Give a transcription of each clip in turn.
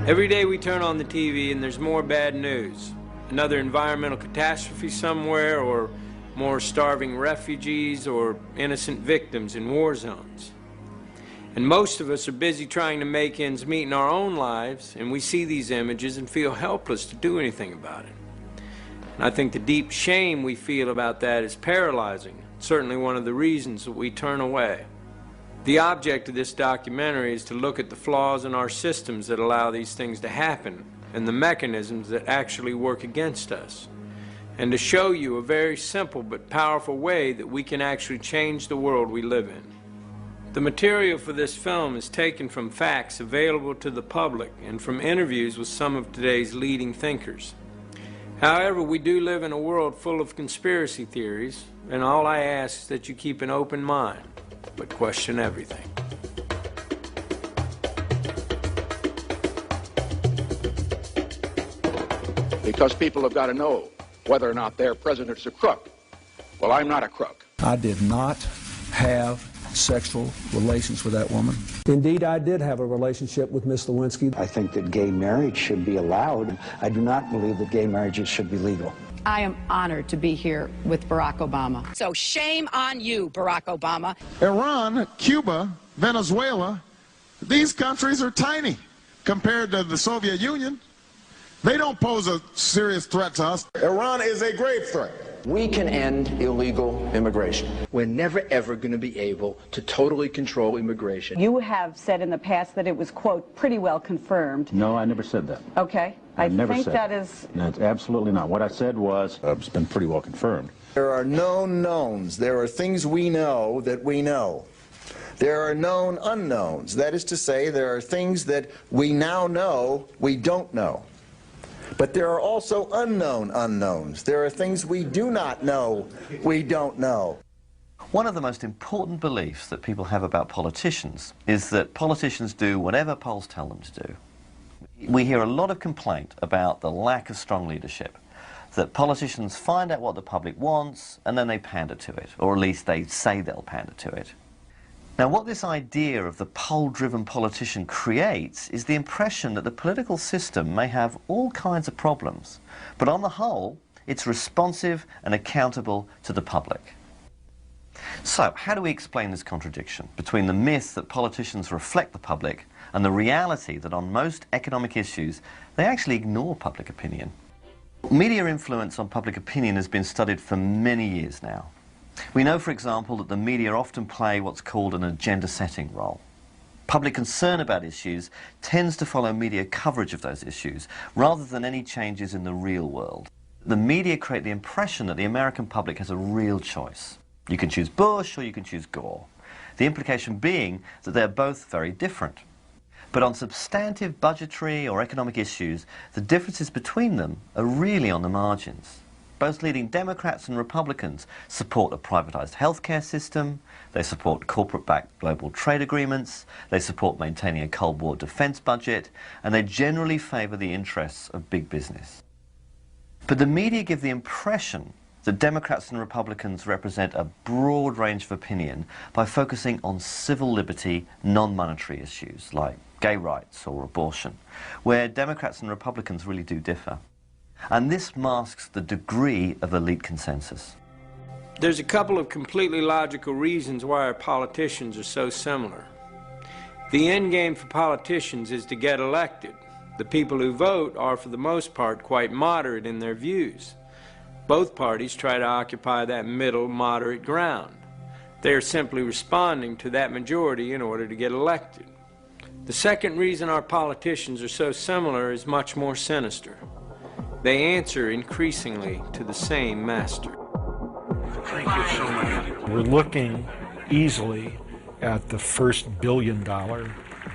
Every day we turn on the TV and there's more bad news. Another environmental catastrophe somewhere, or more starving refugees, or innocent victims in war zones. And most of us are busy trying to make ends meet in our own lives, and we see these images and feel helpless to do anything about it. And I think the deep shame we feel about that is paralyzing, certainly one of the reasons that we turn away. The object of this documentary is to look at the flaws in our systems that allow these things to happen, and the mechanisms that actually work against us, and to show you a very simple but powerful way that we can actually change the world we live in. The material for this film is taken from facts available to the public and from interviews with some of today's leading thinkers. However, we do live in a world full of conspiracy theories, and all I ask is that you keep an open mind, but question everything. Because people have got to know whether or not their president's a crook. Well, I'm not a crook. I did not have sexual relations with that woman. Indeed, I did have a relationship with Miss Lewinsky. I think that gay marriage should be allowed. I do not believe that gay marriages should be legal. I am honored to be here with Barack Obama. So shame on you, Barack Obama. Iran, Cuba, Venezuela, these countries are tiny compared to the Soviet Union. They don't pose a serious threat to us. Iran is a grave threat. We can end illegal immigration. We're never, ever going to be able to totally control immigration. You have said in the past that it was, quote, pretty well confirmed. No, I never said that. Okay. I never think said that is... That's absolutely not. What I said was, it's been pretty well confirmed. There are known knowns. There are things we know that we know. There are known unknowns. That is to say, there are things that we now know we don't know. But there are also unknown unknowns. There are things we do not know we don't know. One of the most important beliefs that people have about politicians is that politicians do whatever polls tell them to do. We hear a lot of complaint about the lack of strong leadership, that politicians find out what the public wants and then they pander to it, or at least they say they'll pander to it. Now, what this idea of the poll-driven politician creates is the impression that the political system may have all kinds of problems, but on the whole, it's responsive and accountable to the public. So, how do we explain this contradiction between the myth that politicians reflect the public and the reality that on most economic issues, they actually ignore public opinion? Media influence on public opinion has been studied for many years now. We know, for example, that the media often play what's called an agenda-setting role. Public concern about issues tends to follow media coverage of those issues, rather than any changes in the real world. The media create the impression that the American public has a real choice. You can choose Bush or you can choose Gore. The implication being that they're both very different. But on substantive budgetary or economic issues, the differences between them are really on the margins. Both leading Democrats and Republicans support a privatized healthcare system, they support corporate-backed global trade agreements, they support maintaining a Cold War defense budget, and they generally favor the interests of big business. But the media give the impression that Democrats and Republicans represent a broad range of opinion by focusing on civil liberty, non-monetary issues like gay rights or abortion, where Democrats and Republicans really do differ. And this masks the degree of elite consensus. There's a couple of completely logical reasons why our politicians are so similar. The end game for politicians is to get elected. The people who vote are, for the most part, quite moderate in their views. Both parties try to occupy that middle, moderate ground. They are simply responding to that majority in order to get elected. The second reason our politicians are so similar is much more sinister. They answer increasingly to the same master. Thank you so much. We're looking easily at the first billion-dollar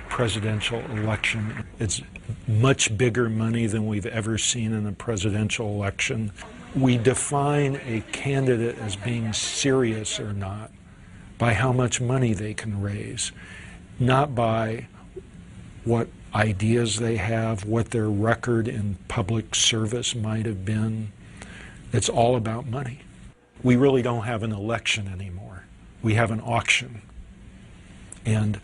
presidential election. It's much bigger money than we've ever seen in a presidential election. We define a candidate as being serious or not by how much money they can raise, not by what ideas they have, what their record in public service might have been. It's all about money. We really don't have an election anymore. We have an auction. And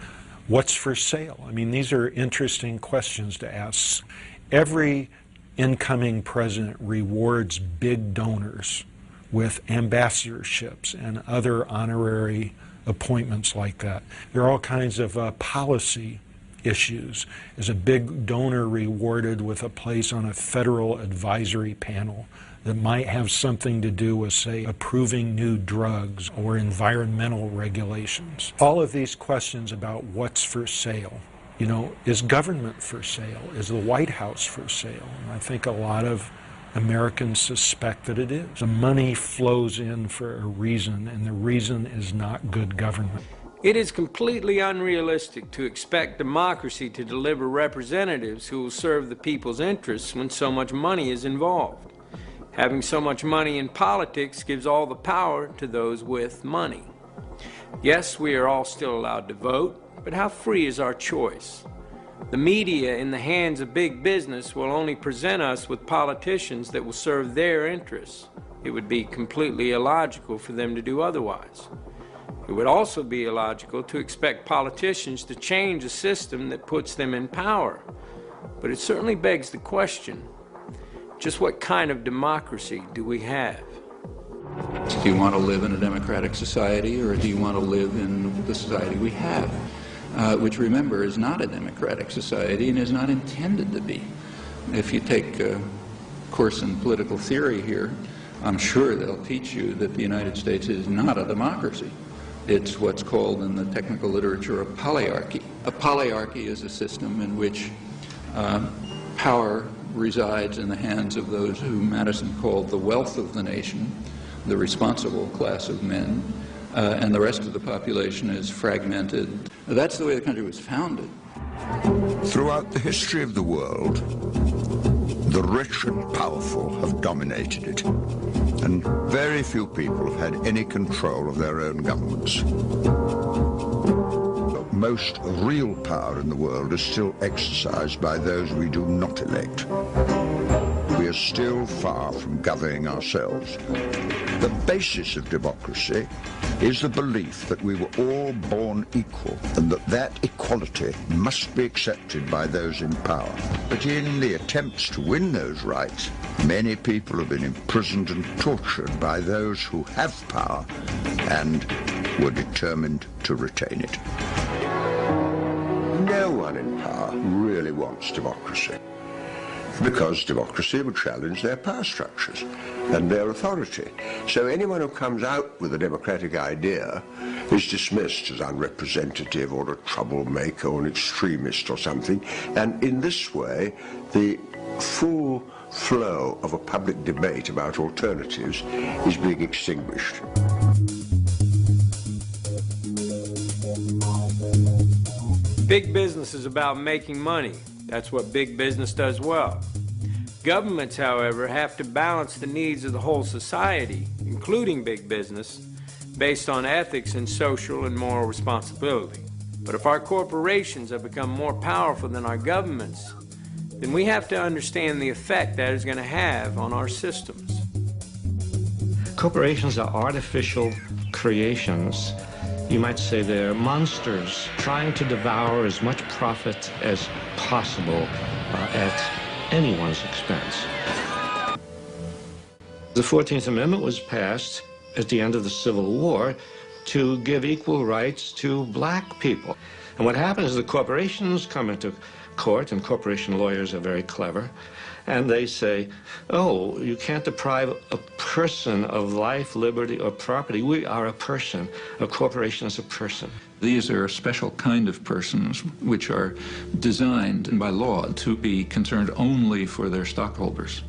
What's for sale? I mean, these are interesting questions to ask. Every incoming president rewards big donors with ambassadorships and other honorary appointments like that. There are all kinds of policy issues. Is a big donor rewarded with a place on a federal advisory panel that might have something to do with, say, approving new drugs or environmental regulations? All of these questions about what's for sale. You know, is government for sale? Is the White House for sale? And I think a lot of Americans suspect that it is. The money flows in for a reason, and the reason is not good government. It is completely unrealistic to expect democracy to deliver representatives who will serve the people's interests when so much money is involved. Having so much money in politics gives all the power to those with money. Yes, we are all still allowed to vote, but how free is our choice? The media in the hands of big business will only present us with politicians that will serve their interests. It would be completely illogical for them to do otherwise. It would also be illogical to expect politicians to change a system that puts them in power. But it certainly begs the question, just what kind of democracy do we have? Do you want to live in a democratic society, or do you want to live in the society we have? Which, remember, is not a democratic society and is not intended to be. If you take a course in political theory here, I'm sure they'll teach you that the United States is not a democracy. It's what's called in the technical literature a polyarchy. A polyarchy is a system in which power resides in the hands of those who Madison called the wealth of the nation, the responsible class of men, and the rest of the population is fragmented. That's the way the country was founded. Throughout the history of the world, the rich and powerful have dominated it, and very few people have had any control of their own governments. Most real power in the world is still exercised by those we do not elect. We are still far from governing ourselves. The basis of democracy is the belief that we were all born equal and that that equality must be accepted by those in power. But in the attempts to win those rights, many people have been imprisoned and tortured by those who have power and were determined to retain it. No one in power really wants democracy, because democracy would challenge their power structures and their authority. So anyone who comes out with a democratic idea is dismissed as unrepresentative or a troublemaker or an extremist or something. And in this way, the full flow of a public debate about alternatives is being extinguished. Big business is about making money. That's what big business does well. Governments, however, have to balance the needs of the whole society, including big business, based on ethics and social and moral responsibility. But if our corporations have become more powerful than our governments, then we have to understand the effect that is going to have on our systems. Corporations are artificial creations. You might say they're monsters trying to devour as much profit as possible at anyone's expense. The 14th Amendment was passed at the end of the Civil War to give equal rights to black people. And what happens is the corporations come into court, and corporation lawyers are very clever, and they say, oh, you can't deprive a person of life, liberty, or property. We are a person. A corporation is a person. These are a special kind of persons which are designed by law to be concerned only for their stockholders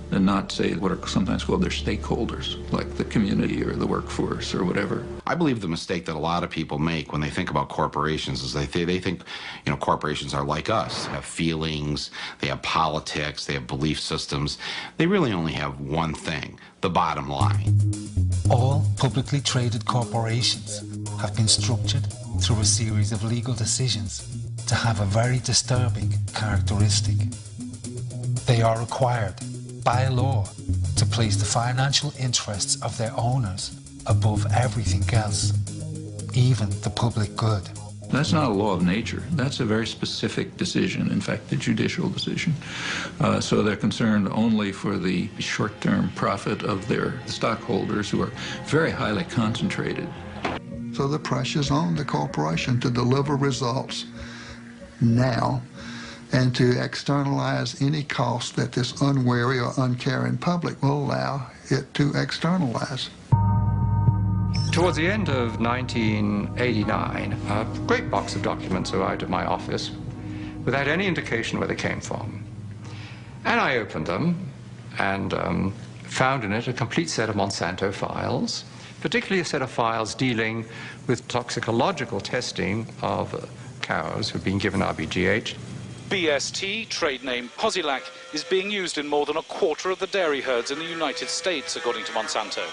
and not, say, what are sometimes called their stakeholders, like the community or the workforce or whatever. I believe the mistake that a lot of people make when they think about corporations is they think, you know, corporations are like us. They have feelings, they have politics, they have belief systems. They really only have one thing, the bottom line. All publicly traded corporations have been structured through a series of legal decisions to have a very disturbing characteristic. They are required by law to place the financial interests of their owners above everything else, even the public good. That's not a law of nature. That's a very specific decision, in fact, the judicial decision. So they're concerned only for the short-term profit of their stockholders, who are very highly concentrated. So the pressure's on the corporation to deliver results now and to externalize any cost that this unwary or uncaring public will allow it to externalize. Towards the end of 1989, a great box of documents arrived at my office without any indication where they came from. And I opened them and found in it a complete set of Monsanto files, particularly a set of files dealing with toxicological testing of cows who've been given RBGH. BST, trade name Posilac, is being used in more than a quarter of the dairy herds in the United States, according to Monsanto.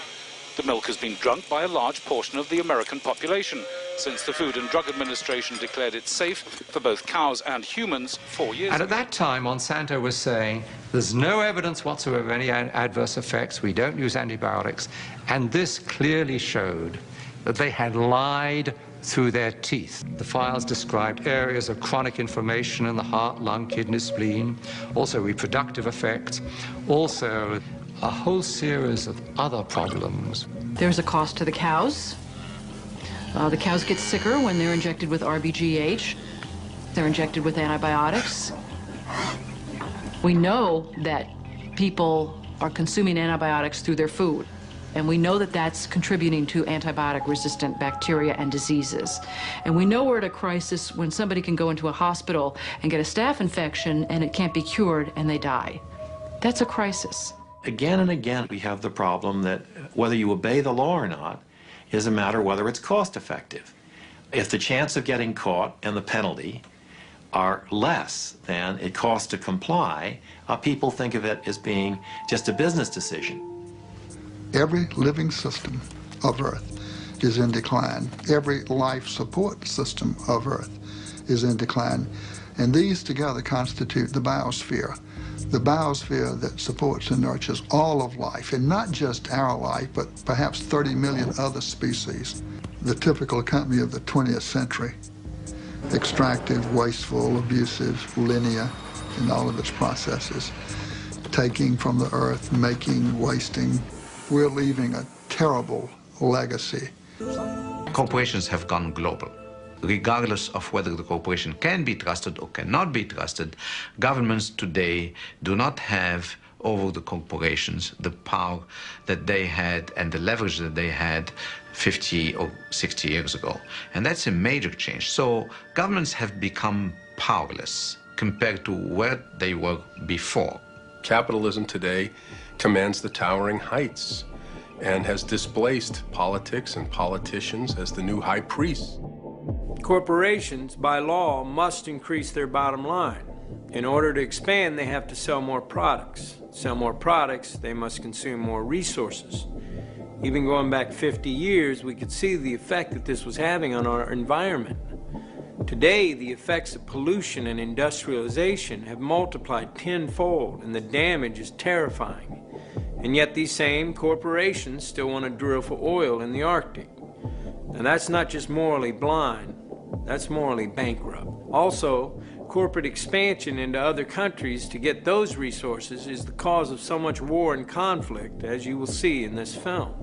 The milk has been drunk by a large portion of the American population since the Food and Drug Administration declared it safe for both cows and humans 4 years ago. And at that time, Monsanto was saying, there's no evidence whatsoever of any adverse effects, we don't use antibiotics, and this clearly showed that they had lied through their teeth. The files described areas of chronic inflammation in the heart, lung, kidney, spleen, also reproductive effects, also a whole series of other problems. There's a cost to the cows. The cows get sicker when they're injected with RBGH. They're injected with antibiotics. We know that people are consuming antibiotics through their food, and we know that that's contributing to antibiotic-resistant bacteria and diseases. And we know we're at a crisis when somebody can go into a hospital and get a staph infection and it can't be cured and they die. That's a crisis. Again and again, we have the problem that whether you obey the law or not is a matter of whether it's cost effective. If the chance of getting caught and the penalty are less than it costs to comply, people think of it as being just a business decision. Every living system of Earth is in decline. Every life support system of Earth is in decline. And these together constitute the biosphere. The biosphere that supports and nurtures all of life, and not just our life, but perhaps 30 million other species. The typical company of the 20th century. Extractive, wasteful, abusive, linear in all of its processes. Taking from the earth, making, wasting. We're leaving a terrible legacy. Corporations have gone global. Regardless of whether the corporation can be trusted or cannot be trusted, governments today do not have over the corporations the power that they had and the leverage that they had 50 or 60 years ago. And that's a major change. So governments have become powerless compared to where they were before. Capitalism today commands the towering heights and has displaced politics and politicians as the new high priests. Corporations, by law, must increase their bottom line. In order to expand, they have to sell more products. Sell more products, they must consume more resources. Even going back 50 years, we could see the effect that this was having on our environment. Today, the effects of pollution and industrialization have multiplied tenfold, and the damage is terrifying. And yet these same corporations still want to drill for oil in the Arctic. And that's not just morally blind, that's morally bankrupt. Also, corporate expansion into other countries to get those resources is the cause of so much war and conflict, as you will see in this film.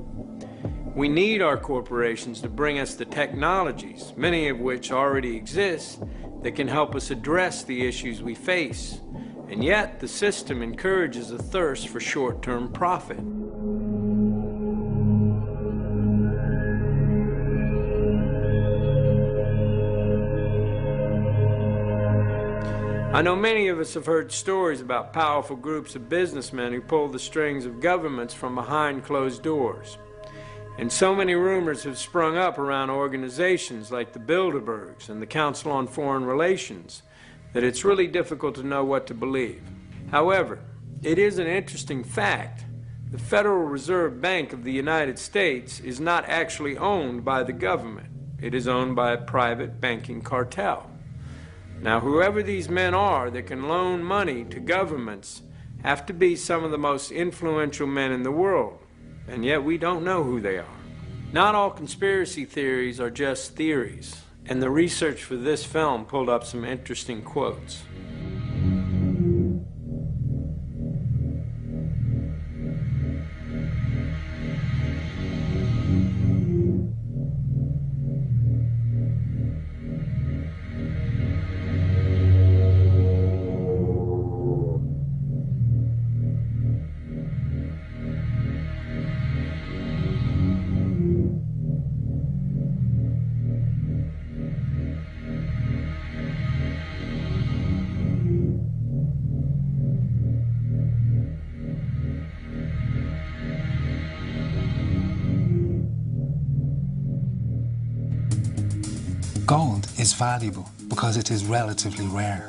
We need our corporations to bring us the technologies, many of which already exist, that can help us address the issues we face. And yet, the system encourages a thirst for short-term profit. I know many of us have heard stories about powerful groups of businessmen who pull the strings of governments from behind closed doors. And so many rumors have sprung up around organizations like the Bilderbergs and the Council on Foreign Relations that it's really difficult to know what to believe. However, it is an interesting fact. The Federal Reserve Bank of the United States is not actually owned by the government. It is owned by a private banking cartel. Now, whoever these men are that can loan money to governments have to be some of the most influential men in the world, and yet we don't know who they are. Not all conspiracy theories are just theories. And the research for this film pulled up some interesting quotes. Gold is valuable because it is relatively rare.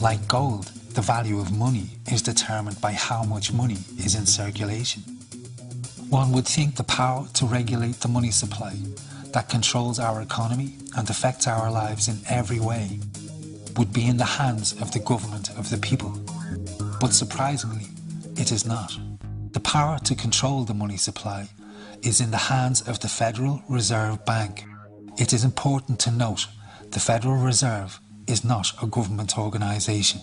Like gold, the value of money is determined by how much money is in circulation. One would think the power to regulate the money supply that controls our economy and affects our lives in every way would be in the hands of the government of the people. But surprisingly, it is not. The power to control the money supply is in the hands of the Federal Reserve Bank. It is important to note the Federal Reserve is not a government organisation.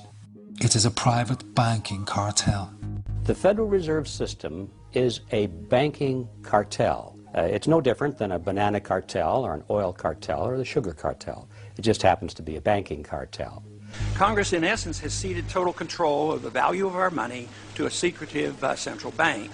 It is a private banking cartel. The Federal Reserve System is a banking cartel. It's no different than a banana cartel or an oil cartel or the sugar cartel. It just happens to be a banking cartel. Congress, in essence, has ceded total control of the value of our money to a secretive central bank.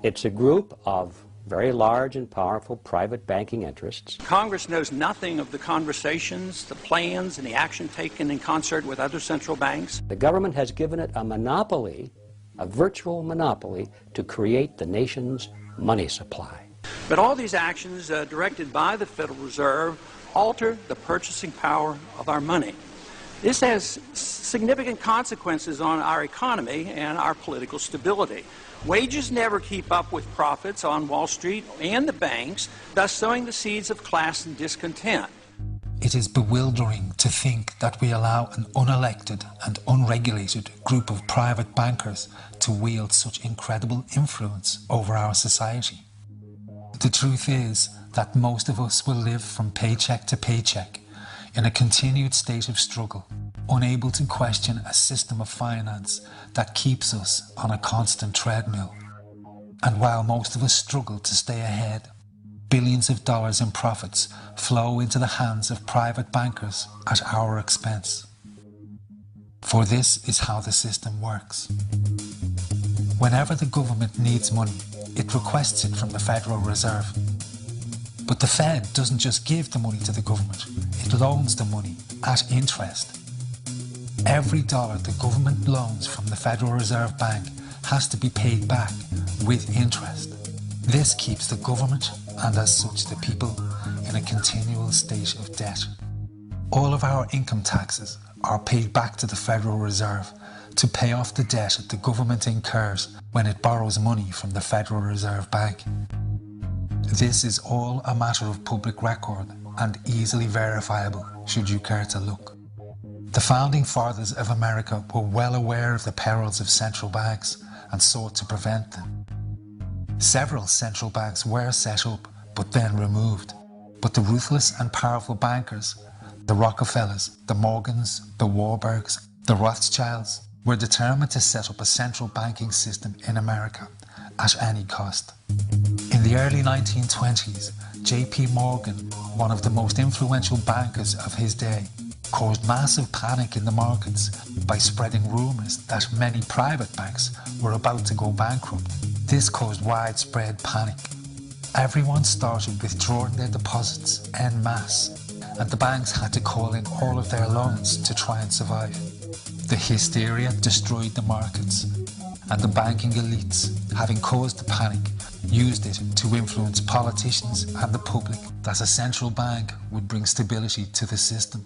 It's a group of very large and powerful private banking interests. Congress knows nothing of the conversations, the plans, and the action taken in concert with other central banks. The government has given it a monopoly, a virtual monopoly, to create the nation's money supply. But all these actions directed by the Federal Reserve alter the purchasing power of our money. This has significant consequences on our economy and our political stability. Wages never keep up with profits on Wall Street and the banks, thus sowing the seeds of class and discontent. It is bewildering to think that we allow an unelected and unregulated group of private bankers to wield such incredible influence over our society. The truth is that most of us will live from paycheck to paycheck in a continued state of struggle, unable to question a system of finance that keeps us on a constant treadmill. And while most of us struggle to stay ahead, billions of dollars in profits flow into the hands of private bankers at our expense. For this is how the system works. Whenever the government needs money, it requests it from the Federal Reserve. But the Fed doesn't just give the money to the government, it loans the money at interest. Every dollar the government loans from the Federal Reserve Bank has to be paid back with interest. This keeps the government, and as such the people, in a continual state of debt. All of our income taxes are paid back to the Federal Reserve to pay off the debt the government incurs when it borrows money from the Federal Reserve Bank. This is all a matter of public record and easily verifiable should you care to look. The founding fathers of America were well aware of the perils of central banks and sought to prevent them. Several central banks were set up but then removed. But the ruthless and powerful bankers, the Rockefellers, the Morgans, the Warburgs, the Rothschilds, were determined to set up a central banking system in America at any cost. In the early 1920s, J.P. Morgan, one of the most influential bankers of his day, caused massive panic in the markets by spreading rumours that many private banks were about to go bankrupt. This caused widespread panic. Everyone started withdrawing their deposits en masse, and the banks had to call in all of their loans to try and survive. The hysteria destroyed the markets, and the banking elites, having caused the panic, used it to influence politicians and the public that a central bank would bring stability to the system.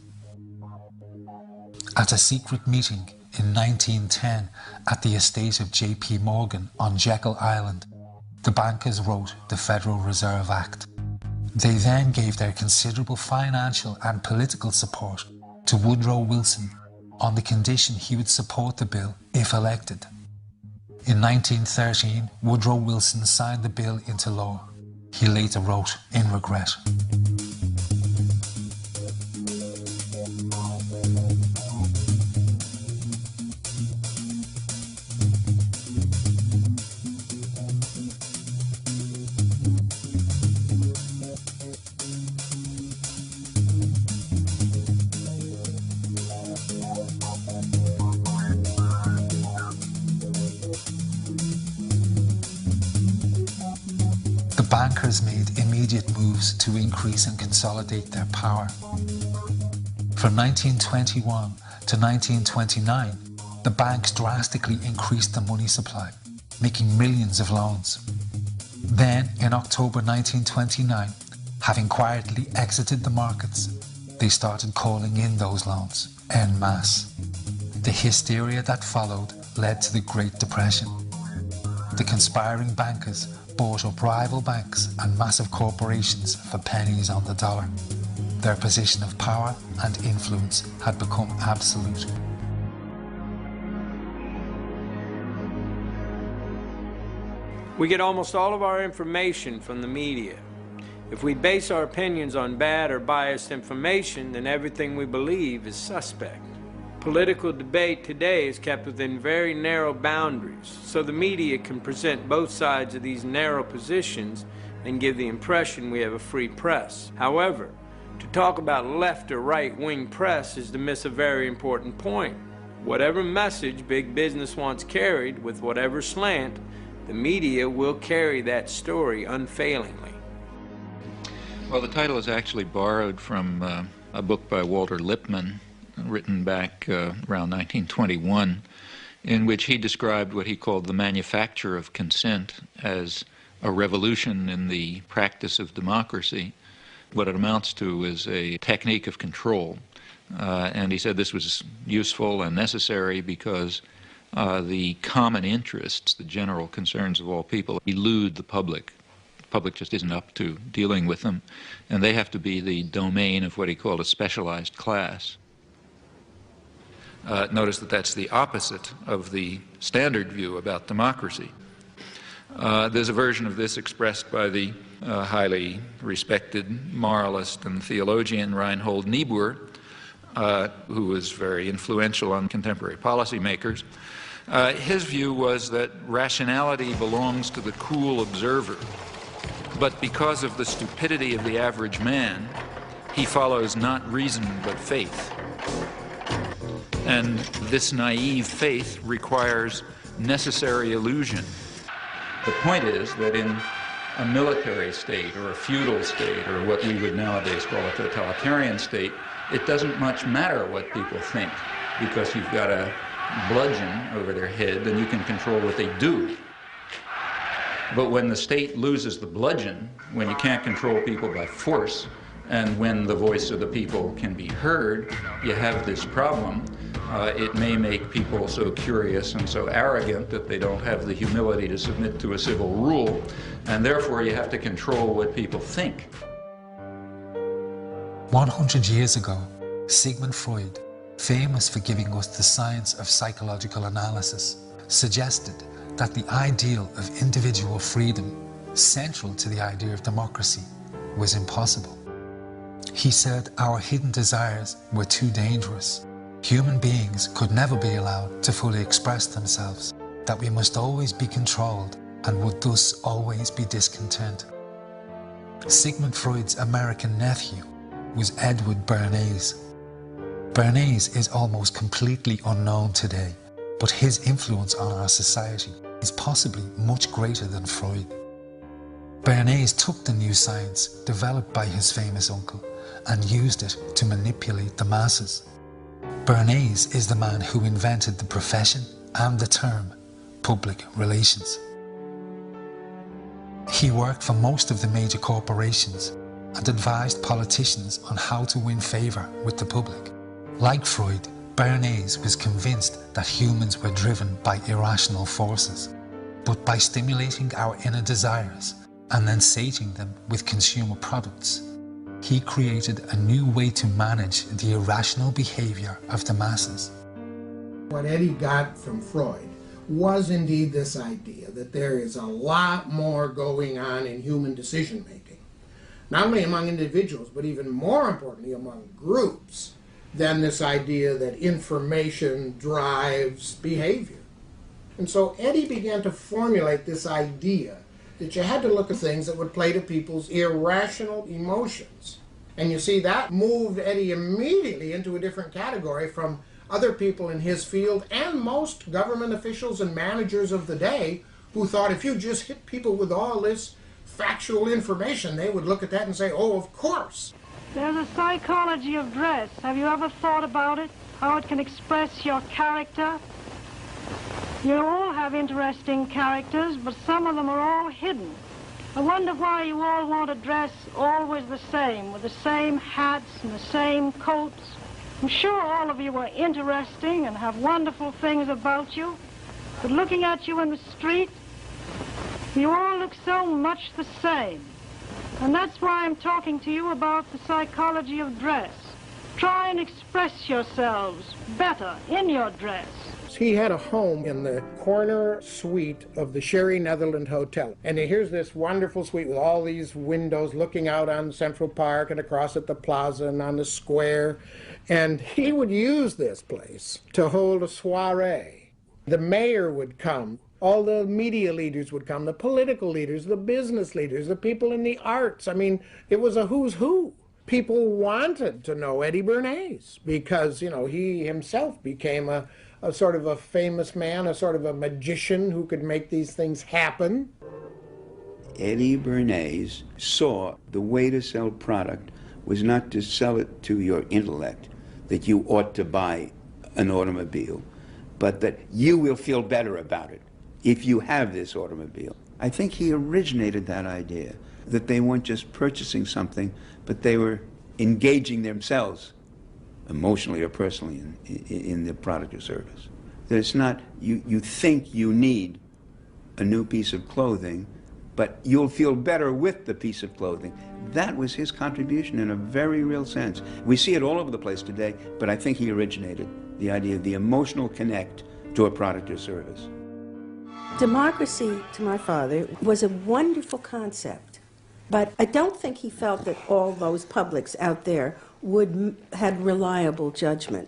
At a secret meeting in 1910 at the estate of J.P. Morgan on Jekyll Island, the bankers wrote the Federal Reserve Act. They then gave their considerable financial and political support to Woodrow Wilson on the condition he would support the bill if elected. In 1913, Woodrow Wilson signed the bill into law. He later wrote in regret. bankers made immediate moves to increase and consolidate their power. From 1921 to 1929, the banks drastically increased the money supply, making millions of loans. Then, in October 1929, having quietly exited the markets, they started calling in those loans en masse. The hysteria that followed led to the Great Depression. The conspiring bankers bought up rival banks and massive corporations for pennies on the dollar. Their position of power and influence had become absolute. We get almost all of our information from the media. If we base our opinions on bad or biased information, then everything we believe is suspect. Political debate today is kept within very narrow boundaries, so the media can present both sides of these narrow positions and give the impression we have a free press. However, to talk about left or right-wing press is to miss a very important point. Whatever message big business wants carried, with whatever slant, the media will carry that story unfailingly. Well, the title is actually borrowed from a book by Walter Lippmann, written back around 1921, in which he described what he called the manufacture of consent as a revolution in the practice of democracy. What it amounts to is a technique of control. And he said this was useful and necessary because the common interests, the general concerns of all people, elude the public. The public just isn't up to dealing with them, and they have to be the domain of what he called a specialized class. Notice that that's the opposite of the standard view about democracy. There's a version of this expressed by the highly respected moralist and theologian Reinhold Niebuhr, who was very influential on contemporary policymakers. His view was that rationality belongs to the cool observer, but because of the stupidity of the average man, he follows not reason but faith. And this naive faith requires necessary illusion. The point is that in a military state or a feudal state or what we would nowadays call a totalitarian state, it doesn't much matter what people think, because you've got a bludgeon over their head and you can control what they do. But when the state loses the bludgeon, when you can't control people by force, and when the voice of the people can be heard, you have this problem. It may make people so curious and so arrogant that they don't have the humility to submit to a civil rule, and therefore you have to control what people think. 100 years ago, Sigmund Freud, famous for giving us the science of psychological analysis, suggested that the ideal of individual freedom, central to the idea of democracy, was impossible. He said our hidden desires were too dangerous. Human beings could never be allowed to fully express themselves, that we must always be controlled and would thus always be discontent. Sigmund Freud's American nephew was Edward Bernays. Bernays is almost completely unknown today, but his influence on our society is possibly much greater than Freud. Bernays took the new science developed by his famous uncle and used it to manipulate the masses. Bernays is the man who invented the profession and the term public relations. He worked for most of the major corporations and advised politicians on how to win favor with the public. Like Freud, Bernays was convinced that humans were driven by irrational forces, but by stimulating our inner desires and then sating them with consumer products, he created a new way to manage the irrational behavior of the masses. What Eddie got from Freud was indeed this idea that there is a lot more going on in human decision-making, not only among individuals, but even more importantly among groups, than this idea that information drives behavior. And so Eddie began to formulate this idea that you had to look at things that would play to people's irrational emotions. And you see, that moved Eddie immediately into a different category from other people in his field and most government officials and managers of the day who thought if you just hit people with all this factual information, they would look at that and say, oh, of course. There's a psychology of dress. Have you ever thought about it? How it can express your character? You all have interesting characters, but some of them are all hidden. I wonder why you all want to dress always the same, with the same hats and the same coats. I'm sure all of you are interesting and have wonderful things about you, but looking at you in the street, you all look so much the same. And that's why I'm talking to you about the psychology of dress. Try and express yourselves better in your dress. He had a home in the corner suite of the Sherry Netherland Hotel. And here's this wonderful suite with all these windows looking out on Central Park and across at the plaza and on the square. And he would use this place to hold a soiree. The mayor would come. All the media leaders would come, the political leaders, the business leaders, the people in the arts. I mean, it was a who's who. People wanted to know Eddie Bernays because, you know, he himself became a sort of a famous man, a sort of a magician who could make these things happen. Eddie Bernays saw the way to sell product was not to sell it to your intellect, that you ought to buy an automobile, but that you will feel better about it if you have this automobile. I think he originated that idea, that they weren't just purchasing something, but they were engaging themselves emotionally or personally in the product or service. That it's not, you think you need a new piece of clothing, but you'll feel better with the piece of clothing. That was his contribution in a very real sense. We see it all over the place today, but I think he originated the idea of the emotional connect to a product or service. Democracy, to my father, was a wonderful concept, but I don't think he felt that all those publics out there had reliable judgment,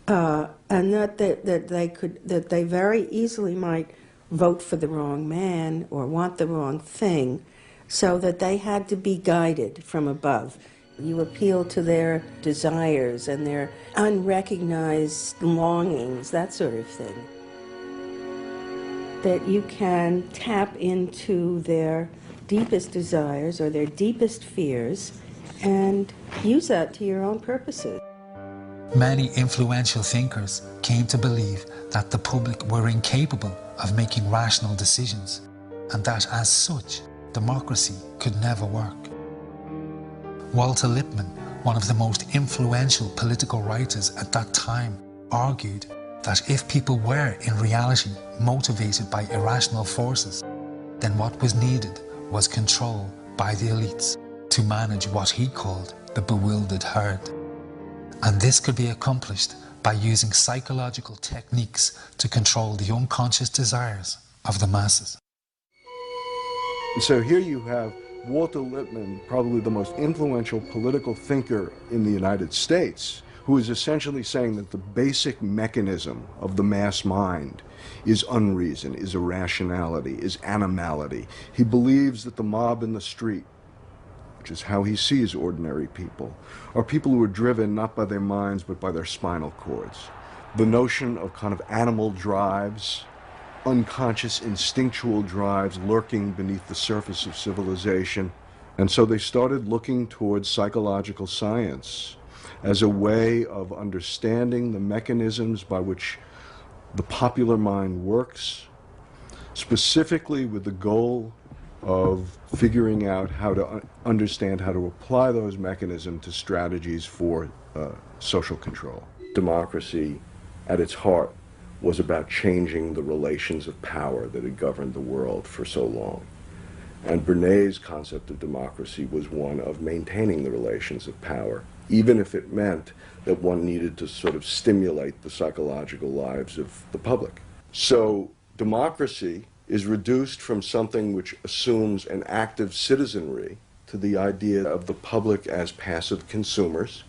and that they very easily might vote for the wrong man or want the wrong thing, so that they had to be guided from above. You appeal to their desires and their unrecognized longings, that sort of thing. That you can tap into their deepest desires or their deepest fears and use that to your own purposes. Many influential thinkers came to believe that the public were incapable of making rational decisions, and that as such, democracy could never work. Walter Lippmann, one of the most influential political writers at that time, argued that if people were in reality motivated by irrational forces, then what was needed was control by the elites to manage what he called the bewildered herd. And this could be accomplished by using psychological techniques to control the unconscious desires of the masses. So here you have Walter Lippmann, probably the most influential political thinker in the United States, who is essentially saying that the basic mechanism of the mass mind is unreason, is irrationality, is animality. He believes that the mob in the street, which is how he sees ordinary people, are people who are driven not by their minds but by their spinal cords. The notion of kind of animal drives, unconscious instinctual drives lurking beneath the surface of civilization. And so they started looking towards psychological science as a way of understanding the mechanisms by which the popular mind works, specifically with the goal of figuring out how to understand how to apply those mechanisms to strategies for social control. Democracy, at its heart, was about changing the relations of power that had governed the world for so long. And Bernays' concept of democracy was one of maintaining the relations of power, even if it meant that one needed to sort of stimulate the psychological lives of the public. So democracy is reduced from something which assumes an active citizenry to the idea of the public as passive consumers.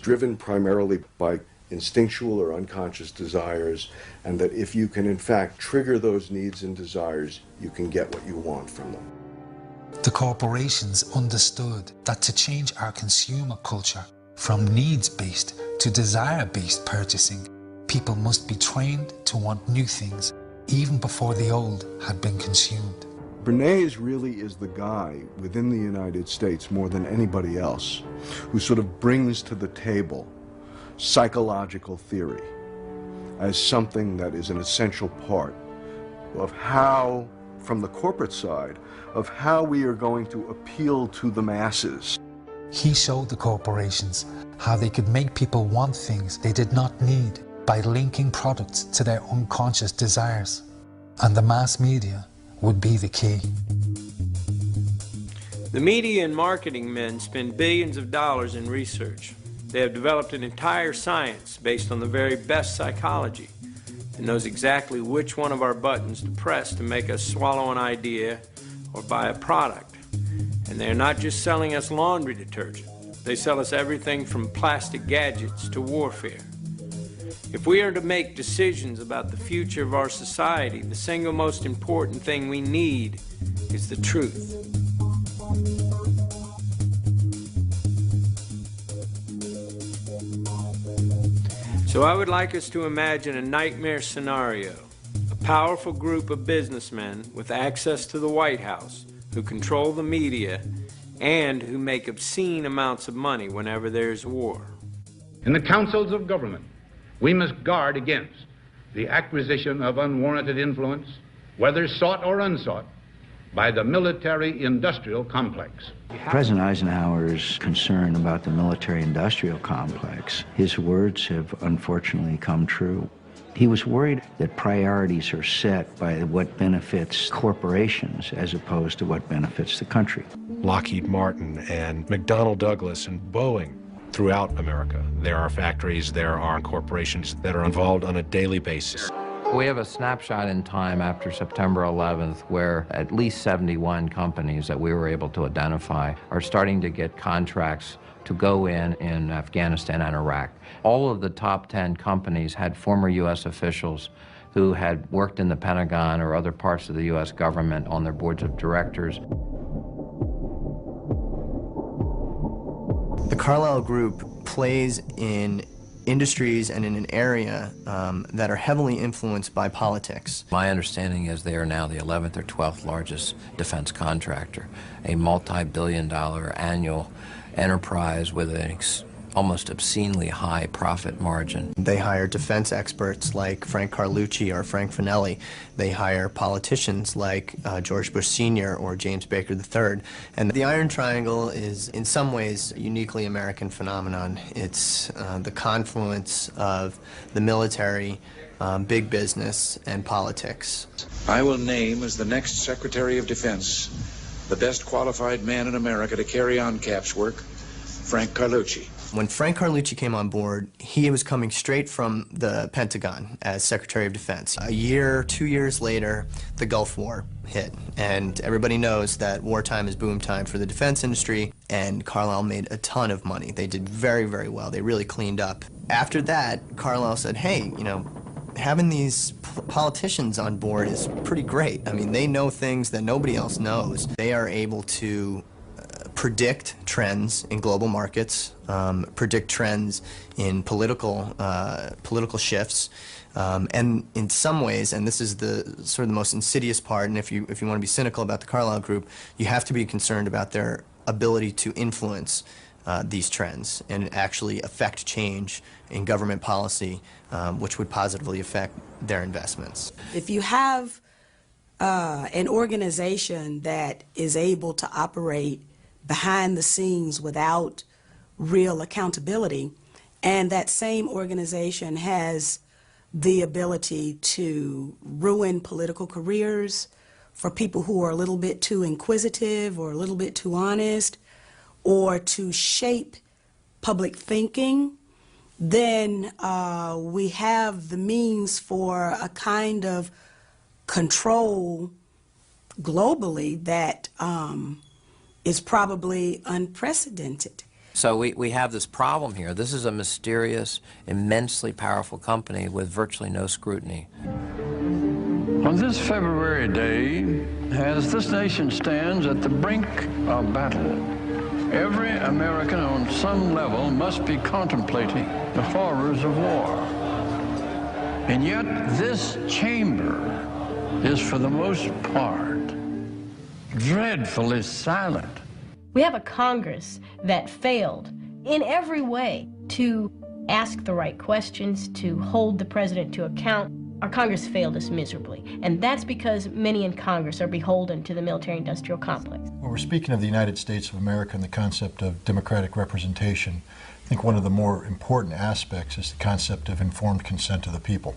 Driven primarily by instinctual or unconscious desires, and that if you can in fact trigger those needs and desires, you can get what you want from them. The corporations understood that to change our consumer culture from needs-based to desire-based purchasing, people must be trained to want new things, even before the old had been consumed. Bernays really is the guy within the United States, more than anybody else, who sort of brings to the table psychological theory as something that is an essential part of how, from the corporate side, of how we are going to appeal to the masses. He showed the corporations how they could make people want things they did not need by linking products to their unconscious desires. And the mass media would be the key. The media and marketing men spend billions of dollars in research. They have developed an entire science based on the very best psychology and knows exactly which one of our buttons to press to make us swallow an idea or buy a product. And they're not just selling us laundry detergent. They sell us everything from plastic gadgets to warfare. If we are to make decisions about the future of our society, the single most important thing we need is the truth. So I would like us to imagine a nightmare scenario. A powerful group of businessmen with access to the White House who control the media and who make obscene amounts of money whenever there's war. In the councils of government, we must guard against the acquisition of unwarranted influence, whether sought or unsought, by the military-industrial complex. President Eisenhower's concern about the military-industrial complex, his words have unfortunately come true. He was worried that priorities are set by what benefits corporations as opposed to what benefits the country. Lockheed Martin and McDonnell Douglas and Boeing throughout America. There are factories, there are corporations that are involved on a daily basis. We have a snapshot in time after September 11th where at least 71 companies that we were able to identify are starting to get contracts to go in Afghanistan and Iraq. All of the top 10 companies had former U.S. officials who had worked in the Pentagon or other parts of the U.S. government on their boards of directors. The Carlyle Group plays in industries and in an area that are heavily influenced by politics. My understanding is they are now the 11th or 12th largest defense contractor, a multi-billion-dollar annual enterprise with an almost obscenely high profit margin. They hire defense experts like Frank Carlucci or Frank Finelli. They hire politicians like George Bush Sr. or James Baker III. And the Iron Triangle is, in some ways, a uniquely American phenomenon. It's the confluence of the military, big business, and politics. I will name as the next Secretary of Defense the best qualified man in America to carry on CAP's work, Frank Carlucci. When Frank Carlucci came on board, he was coming straight from the Pentagon as Secretary of Defense. A year, 2 years later, the Gulf War hit, and everybody knows that wartime is boom time for the defense industry, and Carlyle made a ton of money. They did very, very well. They really cleaned up. After that, Carlyle said, hey, you know, having these politicians on board is pretty great. I mean, they know things that nobody else knows. They are able to predict trends in global markets, predict trends in political shifts, and in some ways, and this is the sort of the most insidious part, and if you want to be cynical about the Carlyle Group, you have to be concerned about their ability to influence these trends and actually affect change in government policy, which would positively affect their investments. If you have an organization that is able to operate behind the scenes without real accountability, and that same organization has the ability to ruin political careers for people who are a little bit too inquisitive or a little bit too honest, or to shape public thinking, then we have the means for a kind of control globally that is probably unprecedented. So we have this problem here. This is a mysterious, immensely powerful company with virtually no scrutiny. On this February day, as this nation stands at the brink of battle, every American on some level must be contemplating the horrors of war. And yet this chamber is for the most part dreadfully silent. We have a Congress that failed in every way to ask the right questions, to hold the president to account. Our Congress failed us miserably, and that's because many in Congress are beholden to the military-industrial complex. When we're speaking of the United States of America and the concept of democratic representation, I think one of the more important aspects is the concept of informed consent of the people.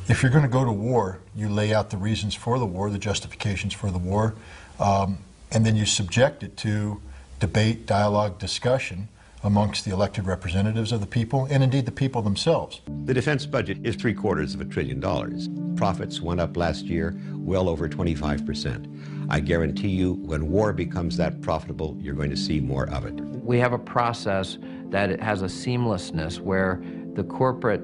If you're going to go to war, you lay out the reasons for the war, the justifications for the war, and then you subject it to debate, dialogue, discussion amongst the elected representatives of the people, and indeed the people themselves. The defense budget is $750 billion. Profits went up last year well over 25%. I guarantee you, when war becomes that profitable, you're going to see more of it. We have a process that it has a seamlessness where the corporate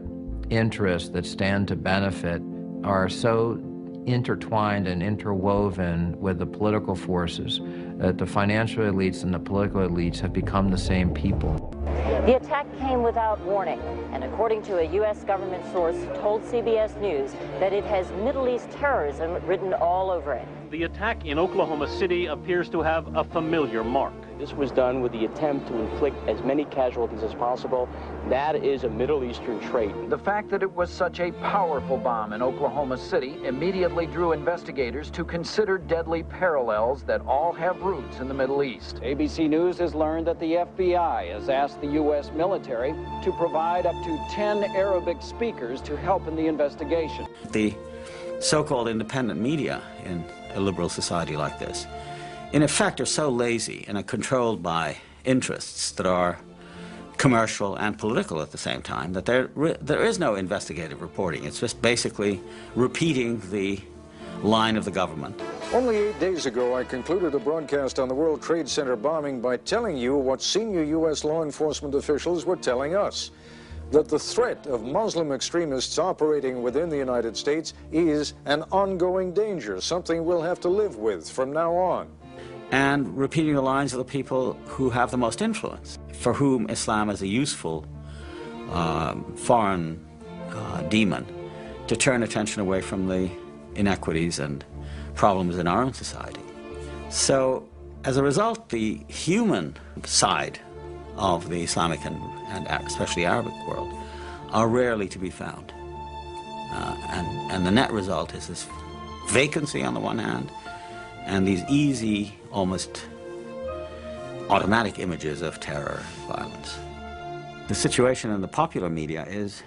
interests that stand to benefit are so intertwined and interwoven with the political forces that the financial elites and the political elites have become the same people. The attack came without warning, and according to a U.S. government source told CBS News that it has Middle East terrorism written all over it. The attack in Oklahoma City appears to have a familiar mark. This was done with the attempt to inflict as many casualties as possible. That is a Middle Eastern trait. The fact that it was such a powerful bomb in Oklahoma City immediately drew investigators to consider deadly parallels that all have roots in the Middle East. ABC News has learned that the FBI has asked the U.S. military to provide up to 10 Arabic speakers to help in the investigation. The so-called independent media in a liberal society like this, in effect, are so lazy and are controlled by interests that are commercial and political at the same time that there is no investigative reporting. It's just basically repeating the line of the government. Only 8 days ago, I concluded a broadcast on the World Trade Center bombing by telling you what senior U.S. law enforcement officials were telling us, that the threat of Muslim extremists operating within the United States is an ongoing danger, something we'll have to live with from now on. And repeating the lines of the people who have the most influence, for whom Islam is a useful foreign demon to turn attention away from the inequities and problems in our own society. So, as a result, the human side of the Islamic and especially Arabic world are rarely to be found. And the net result is this vacancy on the one hand, and these easy, almost automatic images of terror and violence. The situation in the popular media is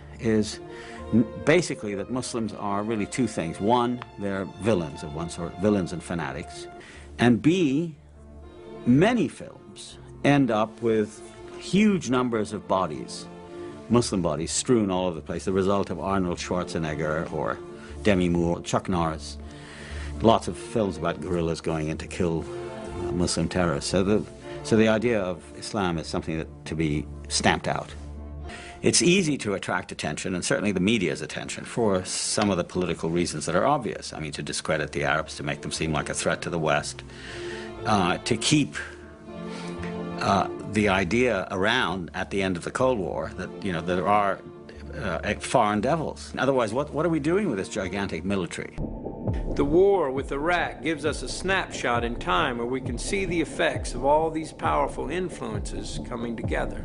basically that Muslims are really two things. One, they're villains of one sort, villains and fanatics. And B, many films end up with huge numbers of bodies, Muslim bodies, strewn all over the place, the result of Arnold Schwarzenegger or Demi Moore, Chuck Norris. Lots of films about guerrillas going in to kill Muslim terrorists. So the idea of Islam is something to be stamped out. It's easy to attract attention, and certainly the media's attention, for some of the political reasons that are obvious. I mean, to discredit the Arabs, to make them seem like a threat to the West, to keep the idea around at the end of the Cold War that, you know, there are foreign devils. Otherwise, what are we doing with this gigantic military? The war with Iraq gives us a snapshot in time where we can see the effects of all these powerful influences coming together.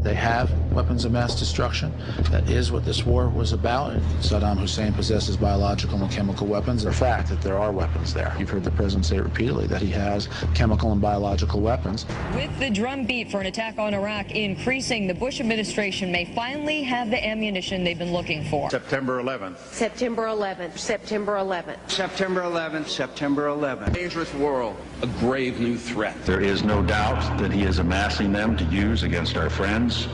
They have weapons of mass destruction. That is what this war was about. Saddam Hussein possesses biological and chemical weapons. The fact that there are weapons there. You've heard the president say repeatedly that he has chemical and biological weapons. With the drumbeat for an attack on Iraq increasing, the Bush administration may finally have the ammunition they've been looking for. September 11th. September 11th. September 11th. September 11th. September 11th. Dangerous world. A grave new threat. There is no doubt that he is amassing them to use against our friends,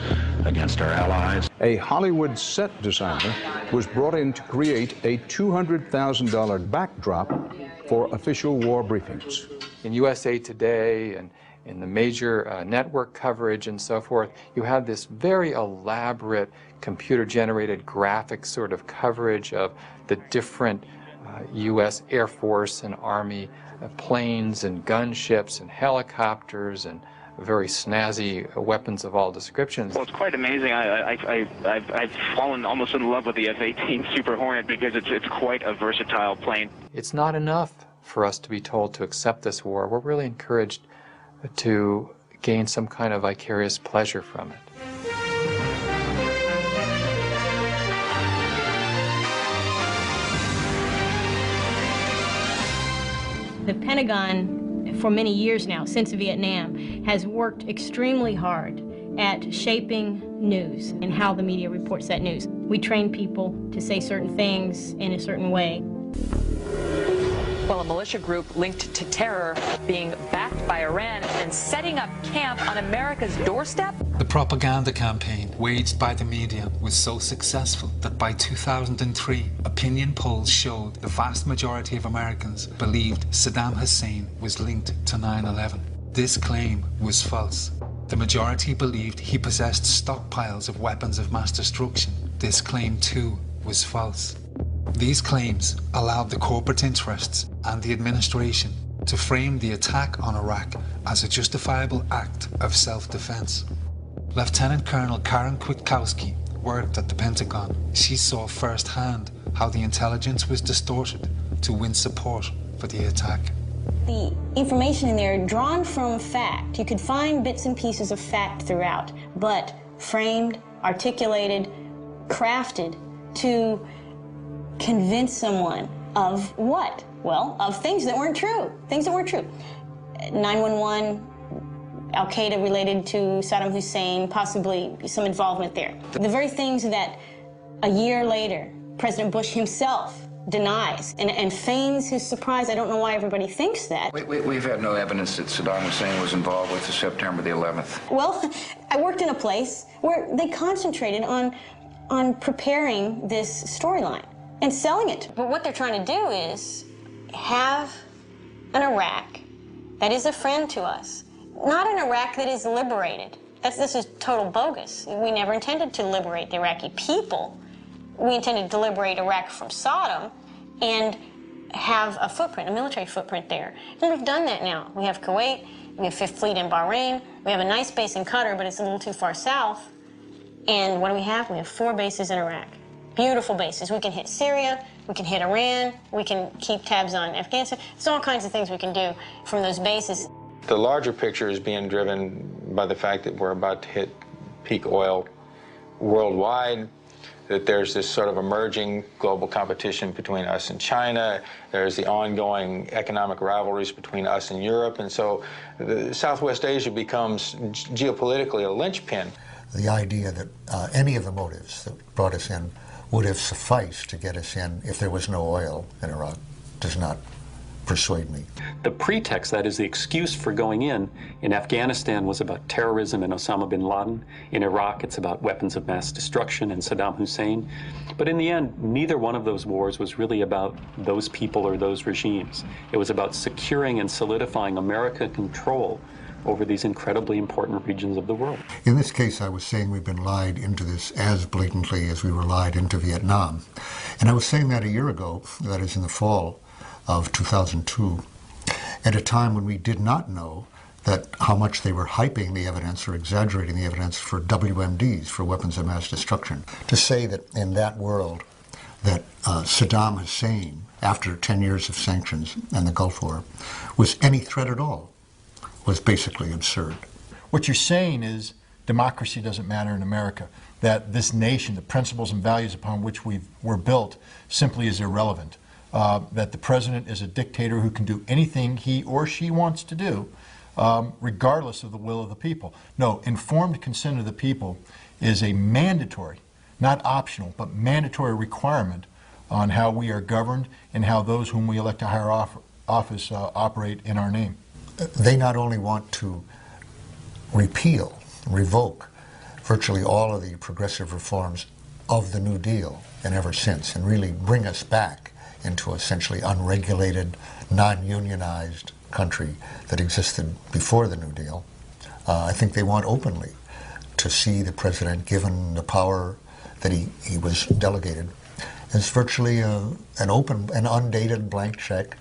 against our allies. A Hollywood set designer was brought in to create a $200,000 backdrop for official war briefings. In USA Today and in the major network coverage and so forth, you have this very elaborate computer-generated graphic sort of coverage of the different U.S. Air Force and Army planes and gunships and helicopters and very snazzy weapons of all descriptions. Well, it's quite amazing. I've fallen almost in love with the F-18 Super Hornet because it's quite a versatile plane. It's not enough for us to be told to accept this war. We're really encouraged to gain some kind of vicarious pleasure from it. The Pentagon, for many years now, since Vietnam, has worked extremely hard at shaping news and how the media reports that news. We train people to say certain things in a certain way. Well, a militia group linked to terror being backed by Iran and setting up camp on America's doorstep? The propaganda campaign waged by the media was so successful that by 2003, opinion polls showed the vast majority of Americans believed Saddam Hussein was linked to 9/11. This claim was false. The majority believed he possessed stockpiles of weapons of mass destruction. This claim, too, was false. These claims allowed the corporate interests and the administration to frame the attack on Iraq as a justifiable act of self-defense. Lieutenant Colonel Karen Kwiatkowski worked at the Pentagon. She saw firsthand how the intelligence was distorted to win support for the attack. The information in there drawn from fact. You could find bits and pieces of fact throughout, but framed, articulated, crafted to convince someone of what? Well, of things that weren't true. Things that weren't true. 9/11, Al-Qaeda related to Saddam Hussein, possibly some involvement there. The very things that a year later, President Bush himself denies and feigns his surprise. I don't know why everybody thinks that. We've had no evidence that Saddam Hussein was involved with the September the 11th. Well, I worked in a place where they concentrated on preparing this storyline and selling it. But what they're trying to do is have an Iraq that is a friend to us, not an Iraq that is liberated. This is total bogus. We never intended to liberate the Iraqi people. We intended to liberate Iraq from Saddam and have a footprint, a military footprint there. And we've done that now. We have Kuwait, we have Fifth Fleet in Bahrain, we have a nice base in Qatar, but it's a little too far south. And what do we have? We have 4 bases in Iraq. Beautiful bases. We can hit Syria, we can hit Iran, we can keep tabs on Afghanistan. There's all kinds of things we can do from those bases. The larger picture is being driven by the fact that we're about to hit peak oil worldwide, that there's this sort of emerging global competition between us and China. There's the ongoing economic rivalries between us and Europe. And so Southwest Asia becomes geopolitically a linchpin. The idea that any of the motives that brought us in would have sufficed to get us in if there was no oil in Iraq does not persuade me. The pretext, that is the excuse for going in Afghanistan was about terrorism and Osama bin Laden. In Iraq, it's about weapons of mass destruction and Saddam Hussein. But in the end, neither one of those wars was really about those people or those regimes. It was about securing and solidifying American control over these incredibly important regions of the world. In this case, I was saying we've been lied into this as blatantly as we were lied into Vietnam. And I was saying that a year ago, that is in the fall of 2002, at a time when we did not know that how much they were hyping the evidence or exaggerating the evidence for WMDs, for weapons of mass destruction. To say that in that world that Saddam Hussein, after 10 years of sanctions and the Gulf War, was any threat at all was basically absurd. What you're saying is democracy doesn't matter in America, that this nation, the principles and values upon which we're built, simply is irrelevant. That the president is a dictator who can do anything he or she wants to do, regardless of the will of the people. No, informed consent of the people is a mandatory, not optional, but mandatory requirement on how we are governed and how those whom we elect to higher office operate in our name. They not only want to repeal, revoke virtually all of the progressive reforms of the New Deal and ever since, and really bring us back into essentially unregulated, non-unionized country that existed before the New Deal. I think they want openly to see the president, given the power that he was delegated, as virtually an open and undated blank check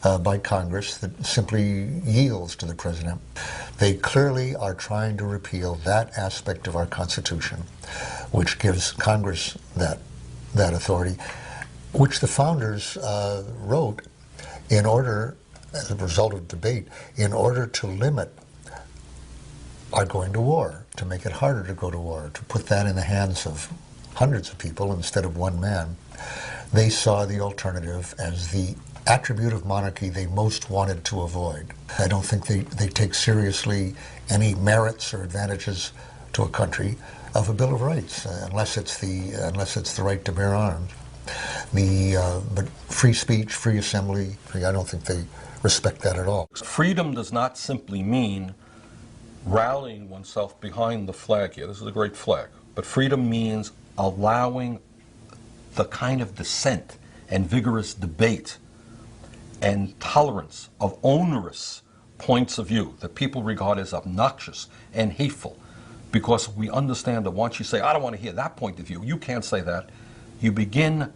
by Congress that simply yields to the president. They clearly are trying to repeal that aspect of our Constitution, which gives Congress that authority, which the founders wrote in order, as a result of debate, in order to limit our going to war, to make it harder to go to war, to put that in the hands of hundreds of people instead of one man. They saw the alternative as the attribute of monarchy they most wanted to avoid. I don't think they take seriously any merits or advantages to a country of a Bill of Rights, unless it's the right to bear arms. But free speech, free assembly, I don't think they respect that at all. Freedom does not simply mean rallying oneself behind the flag here. This is a great flag. But freedom means allowing the kind of dissent and vigorous debate and tolerance of onerous points of view that people regard as obnoxious and hateful, because we understand that once you say, I don't want to hear that point of view, you can't say that, you begin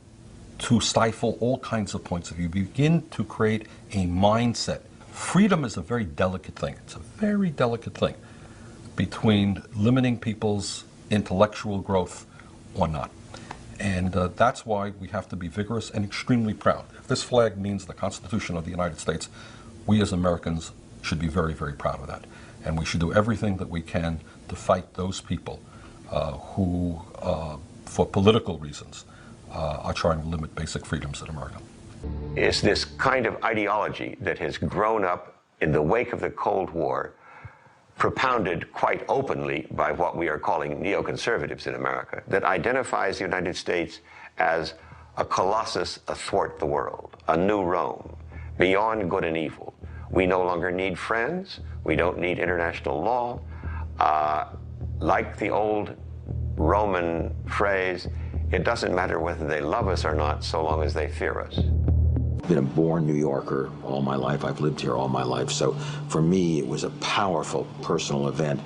to stifle all kinds of points of view. You begin to create a mindset. Freedom is a very delicate thing. It's a very delicate thing between limiting people's intellectual growth or not. And that's why we have to be vigorous and extremely proud. If this flag means the Constitution of the United States, we as Americans should be very, very proud of that. And we should do everything that we can to fight those people who, for political reasons, are trying to limit basic freedoms in America. It's this kind of ideology that has grown up in the wake of the Cold War, propounded quite openly by what we are calling neoconservatives in America, that identifies the United States as a colossus athwart the world, a new Rome, beyond good and evil. We no longer need friends. We don't need international law. Like the old Roman phrase, it doesn't matter whether they love us or not, so long as they fear us. I've been a born New Yorker all my life. I've lived here all my life. So for me, it was a powerful personal event.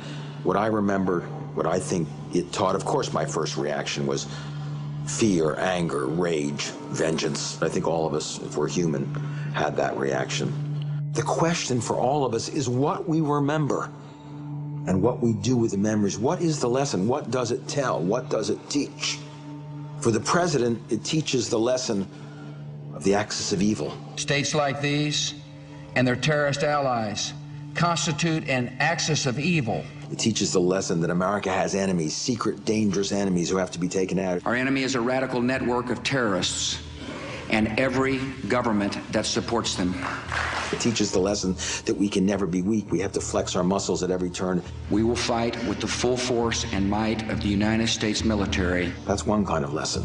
What I remember, what I think it taught, of course, my first reaction was fear, anger, rage, vengeance. I think all of us, if we're human, had that reaction. The question for all of us is what we remember and what we do with the memories. What is the lesson? What does it tell? What does it teach? For the president, it teaches the lesson of the axis of evil. States like these and their terrorist allies constitute an axis of evil. It teaches the lesson that America has enemies, secret, dangerous enemies who have to be taken out. Our enemy is a radical network of terrorists and every government that supports them. It teaches the lesson that we can never be weak. We have to flex our muscles at every turn. We will fight with the full force and might of the United States military. That's one kind of lesson.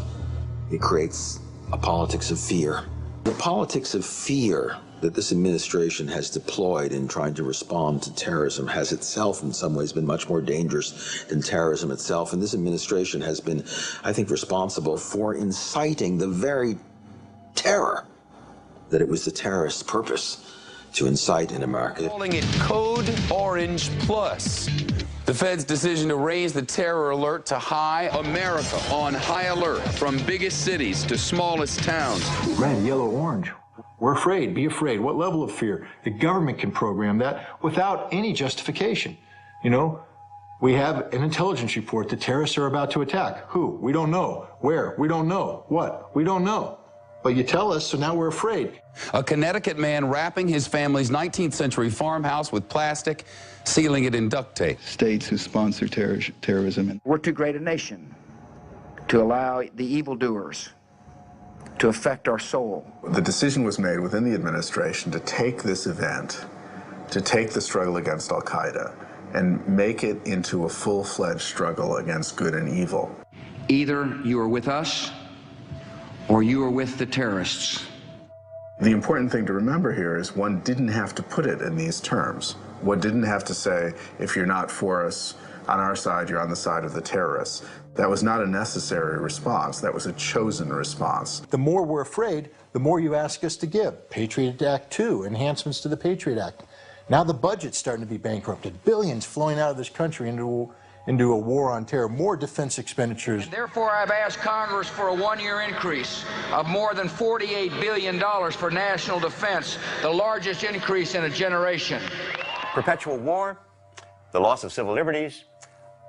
It creates a politics of fear. The politics of fear that this administration has deployed in trying to respond to terrorism has itself in some ways been much more dangerous than terrorism itself. And this administration has been, I think, responsible for inciting the very terror that it was the terrorists' purpose to incite in America. Calling it Code Orange Plus. The Fed's decision to raise the terror alert to high. America on high alert from biggest cities to smallest towns. Red, yellow, orange. We're afraid. Be afraid. What level of fear? The government can program that without any justification. You know, we have an intelligence report that terrorists are about to attack. Who? We don't know. Where? We don't know. What? We don't know. But you tell us, so now we're afraid. A Connecticut man wrapping his family's 19th century farmhouse with plastic, sealing it in duct tape. States who sponsor terrorism. We're too great a nation to allow the evildoers to affect our soul. The decision was made within the administration to take this event, to take the struggle against Al-Qaeda, and make it into a full-fledged struggle against good and evil. Either you are with us, or you are with the terrorists. The important thing to remember here is one didn't have to put it in these terms. One didn't have to say, if you're not for us, on our side, you're on the side of the terrorists. That was not a necessary response. That was a chosen response. The more we're afraid, the more you ask us to give. Patriot Act 2, enhancements to the Patriot Act. Now the budget's starting to be bankrupted. Billions flowing out of this country into into a war on terror, more defense expenditures. And therefore, I've asked Congress for a one-year increase of more than $48 billion for national defense, the largest increase in a generation. Perpetual war, the loss of civil liberties,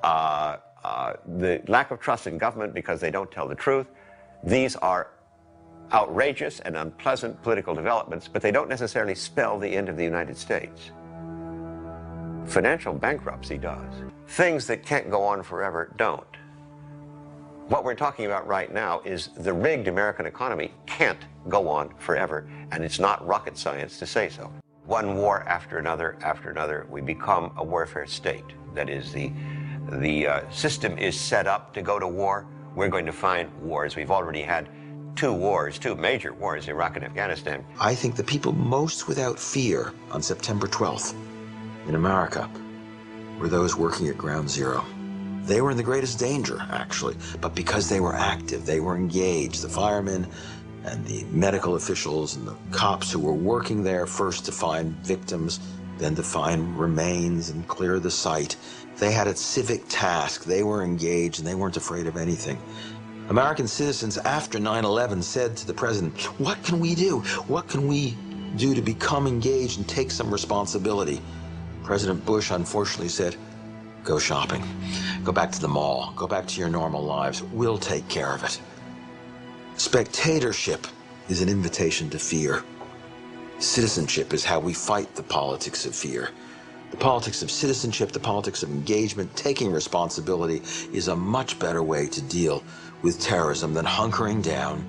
the lack of trust in government because they don't tell the truth. These are outrageous and unpleasant political developments, but they don't necessarily spell the end of the United States. Financial bankruptcy does. Things that can't go on forever don't. What we're talking about right now is the rigged American economy can't go on forever, and it's not rocket science to say so. One war after another, we become a warfare state. That is, the system is set up to go to war. We're going to find wars. We've already had two major wars, Iraq and Afghanistan. I think the people most without fear on September 12th in America were those working at Ground Zero. They were in the greatest danger, actually, but because they were active, they were engaged. The firemen and the medical officials and the cops who were working there first to find victims, then to find remains and clear the site. They had a civic task. They were engaged and they weren't afraid of anything. American citizens after 9/11 said to the president, what can we do? What can we do to become engaged and take some responsibility? President Bush unfortunately said, go shopping, go back to the mall, go back to your normal lives. We'll take care of it. Spectatorship is an invitation to fear. Citizenship is how we fight the politics of fear. The politics of citizenship, the politics of engagement, taking responsibility is a much better way to deal with terrorism than hunkering down,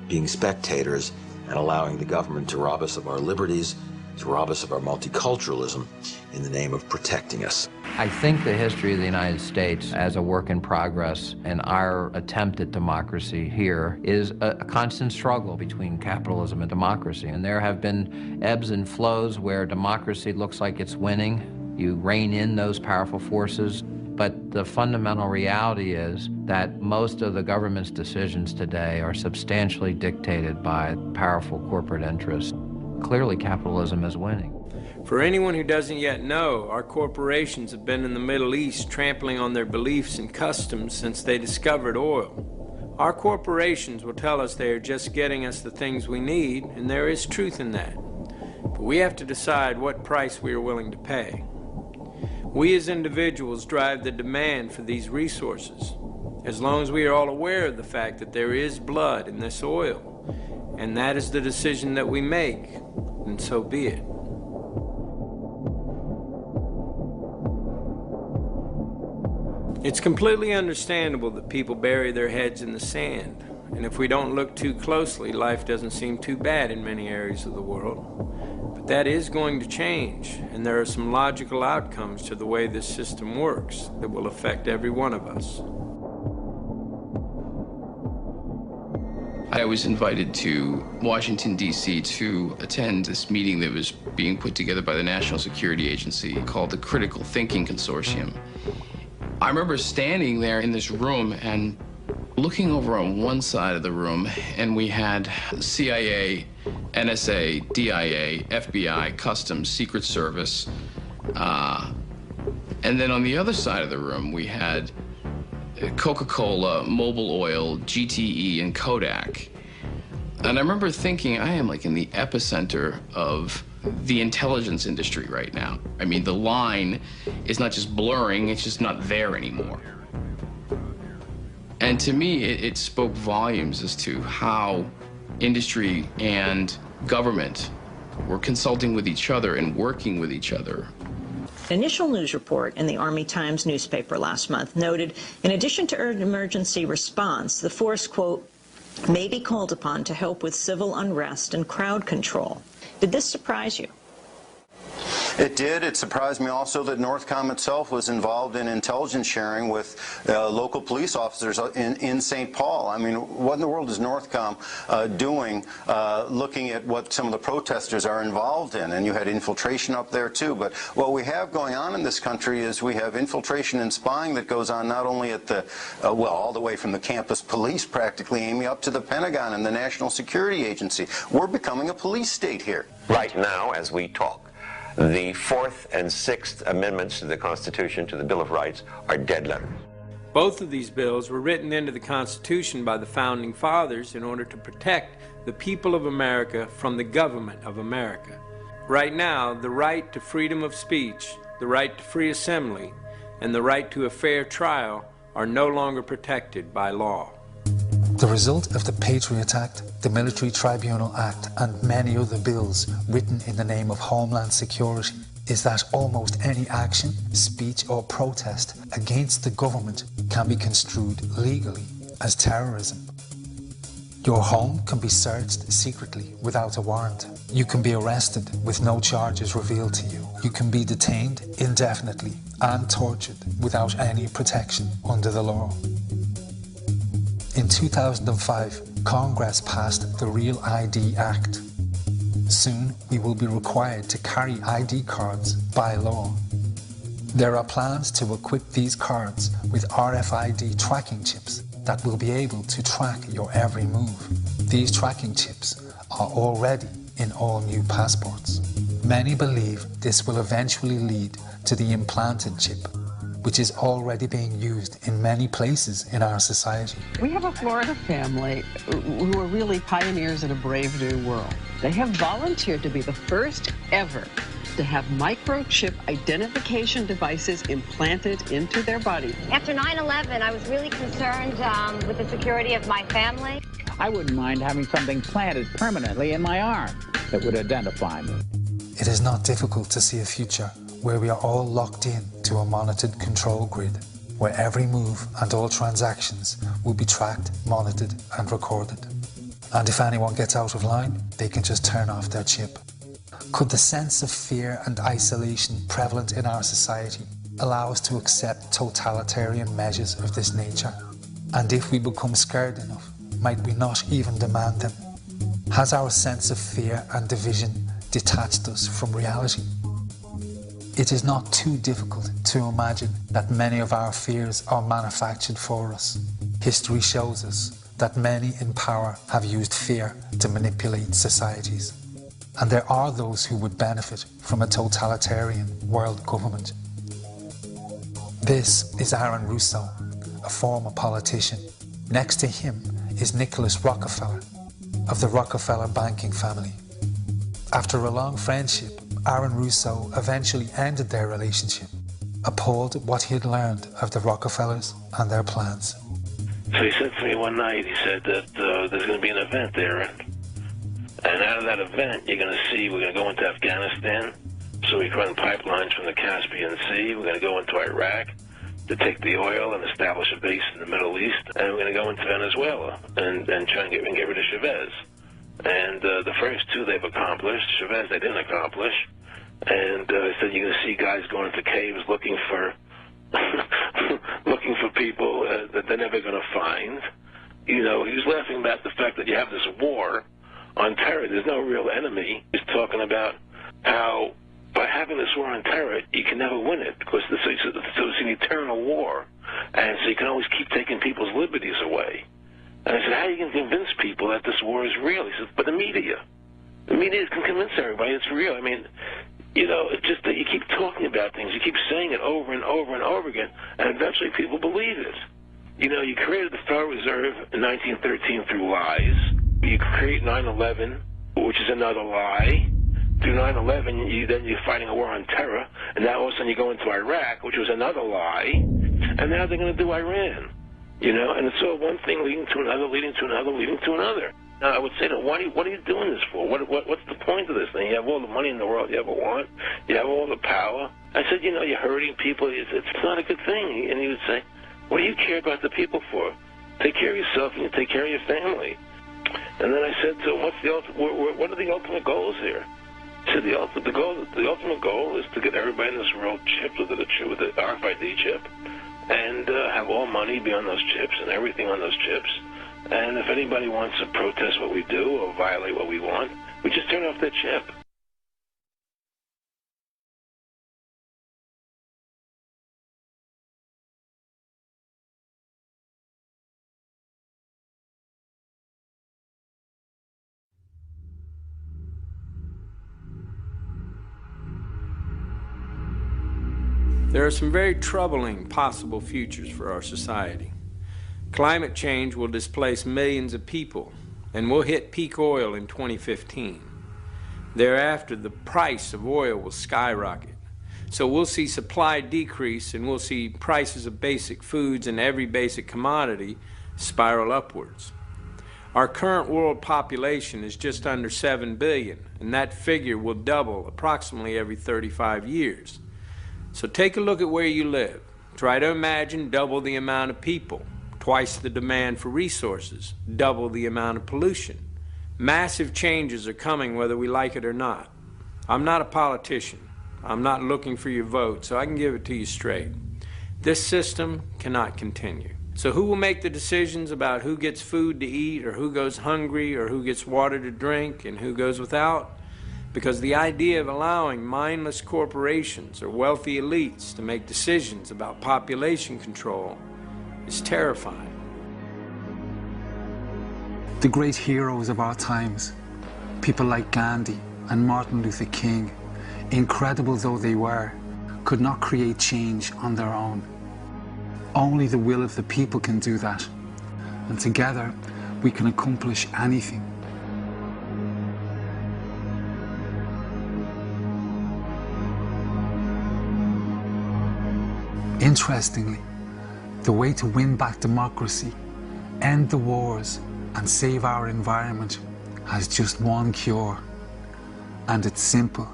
being spectators, and allowing the government to rob us of our liberties, to rob us of our multiculturalism in the name of protecting us. I think the history of the United States as a work in progress and our attempt at democracy here is a constant struggle between capitalism and democracy. And there have been ebbs and flows where democracy looks like it's winning. You rein in those powerful forces. But the fundamental reality is that most of the government's decisions today are substantially dictated by powerful corporate interests. Clearly, capitalism is winning. For anyone who doesn't yet know, our corporations have been in the Middle East trampling on their beliefs and customs since they discovered oil. Our corporations will tell us they are just getting us the things we need, and there is truth in that. But we have to decide what price we are willing to pay. We as individuals drive the demand for these resources. As long as we are all aware of the fact that there is blood in this oil, and that is the decision that we make, then so be it. It's completely understandable that people bury their heads in the sand, and if we don't look too closely, life doesn't seem too bad in many areas of the world. But that is going to change, and there are some logical outcomes to the way this system works that will affect every one of us. I was invited to Washington, D.C. to attend this meeting that was being put together by the National Security Agency called the Critical Thinking Consortium. I remember standing there in this room and looking over on one side of the room, and we had CIA, NSA, DIA, FBI, Customs, Secret Service, and then on the other side of the room we had Coca-Cola, Mobil Oil, GTE, and Kodak. And I remember thinking, I am like in the epicenter of the intelligence industry right now. I mean, the line is not just blurring, it's just not there anymore. And to me, it spoke volumes as to how industry and government were consulting with each other and working with each other. An initial news report in the Army Times newspaper last month noted, in addition to emergency response, the force, quote, may be called upon to help with civil unrest and crowd control. Did this surprise you? It did. It surprised me also that Northcom itself was involved in intelligence sharing with local police officers in St. Paul. I mean, what in the world is Northcom doing looking at what some of the protesters are involved in? And you had infiltration up there too. But what we have going on in this country is we have infiltration and spying that goes on not only at the, well, all the way from the campus police practically, Amy, up to the Pentagon and the National Security Agency. We're becoming a police state here. Right now, as we talk, The Fourth and Sixth Amendments to the Constitution, to the Bill of Rights, are dead letters. Both of these bills were written into the Constitution by the Founding Fathers in order to protect the people of America from the government of America. Right now, the right to freedom of speech, the right to free assembly, and the right to a fair trial are no longer protected by law. The result of the Patriot Act, the Military Tribunal Act, and many other bills written in the name of Homeland Security is that almost any action, speech, or protest against the government can be construed legally as terrorism. Your home can be searched secretly without a warrant. You can be arrested with no charges revealed to you. You can be detained indefinitely and tortured without any protection under the law. In 2005, Congress passed the Real ID Act. Soon, we will be required to carry ID cards by law. There are plans to equip these cards with RFID tracking chips that will be able to track your every move. These tracking chips are already in all new passports. Many believe this will eventually lead to the implanted chip, which is already being used in many places in our society. We have a Florida family who are really pioneers in a brave new world. They have volunteered to be the first ever to have microchip identification devices implanted into their body. After 9/11, I was really concerned with the security of my family. I wouldn't mind having something planted permanently in my arm that would identify me. It is not difficult to see a future where we are all locked in to a monitored control grid, where every move and all transactions will be tracked, monitored, and recorded. And if anyone gets out of line, they can just turn off their chip. Could the sense of fear and isolation prevalent in our society allow us to accept totalitarian measures of this nature? And if we become scared enough, might we not even demand them? Has our sense of fear and division detached us from reality? It is not too difficult to imagine that many of our fears are manufactured for us. History shows us that many in power have used fear to manipulate societies. And there are those who would benefit from a totalitarian world government. This is Aaron Russo, a former politician. Next to him is Nicholas Rockefeller, of the Rockefeller banking family. After a long friendship, Aaron Russo eventually ended their relationship, appalled at what he had learned of the Rockefellers and their plans. So he said to me one night, he said that there's going to be an event there, and out of that event, you're going to see, we're going to go into Afghanistan, so we can run pipelines from the Caspian Sea. We're going to go into Iraq to take the oil and establish a base in the Middle East, and we're going to go into Venezuela and try and get rid of Chavez. And the first two they've accomplished. Chavez they didn't accomplish. And he said you're going to see guys going into caves looking for looking for people that they're never going to find. You know, he was laughing about the fact that you have this war on terror. There's no real enemy. He's talking about how by having this war on terror, you can never win it because so it's an eternal war. And so you can always keep taking people's liberties away. And I said, how are you going to convince people that this war is real? He said, but the media can convince everybody it's real. I mean, you know, it's just that you keep talking about things. You keep saying it over and over and over again, and eventually people believe it. You know, you created the Federal Reserve in 1913 through lies. You create 9/11, which is another lie. Through 9/11, then you're fighting a war on terror, and now all of a sudden you go into Iraq, which was another lie, and now they're going to do Iran. You know, and it's all one thing leading to another, leading to another, leading to another. Now, I would say to them, what are you doing this for? What's the point of this thing? You have all the money in the world you ever want. You have all the power. I said, you know, you're hurting people. It's not a good thing. And he would say, what do you care about the people for? Take care of yourself and you take care of your family. And then I said to him, what are the ultimate goals here? He said, the ultimate goal is to get everybody in this world chipped with the RFID chip. And have all money be on those chips and everything on those chips. And if anybody wants to protest what we do or violate what we want, we just turn off that chip. There are some very troubling possible futures for our society. Climate change will displace millions of people, and we'll hit peak oil in 2015. Thereafter, the price of oil will skyrocket. So we'll see supply decrease, and we'll see prices of basic foods and every basic commodity spiral upwards. Our current world population is just under 7 billion, and that figure will double approximately every 35 years. So take a look at where you live. Try to imagine double the amount of people, twice the demand for resources, double the amount of pollution. Massive changes are coming whether we like it or not. I'm not a politician. I'm not looking for your vote, so I can give it to you straight. This system cannot continue. So who will make the decisions about who gets food to eat, or who goes hungry, or who gets water to drink, and who goes without? Because the idea of allowing mindless corporations or wealthy elites to make decisions about population control is terrifying. The great heroes of our times, people like Gandhi and Martin Luther King, incredible though they were, could not create change on their own. Only the will of the people can do that, and together we can accomplish anything. Interestingly, the way to win back democracy, end the wars, and save our environment has just one cure, and it's simple.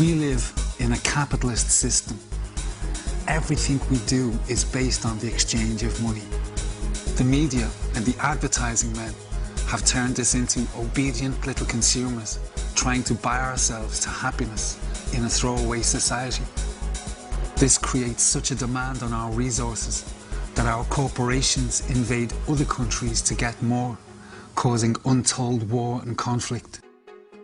We live in a capitalist system. Everything we do is based on the exchange of money. The media and the advertising men have turned us into obedient little consumers, trying to buy ourselves to happiness in a throwaway society. This creates such a demand on our resources that our corporations invade other countries to get more, causing untold war and conflict.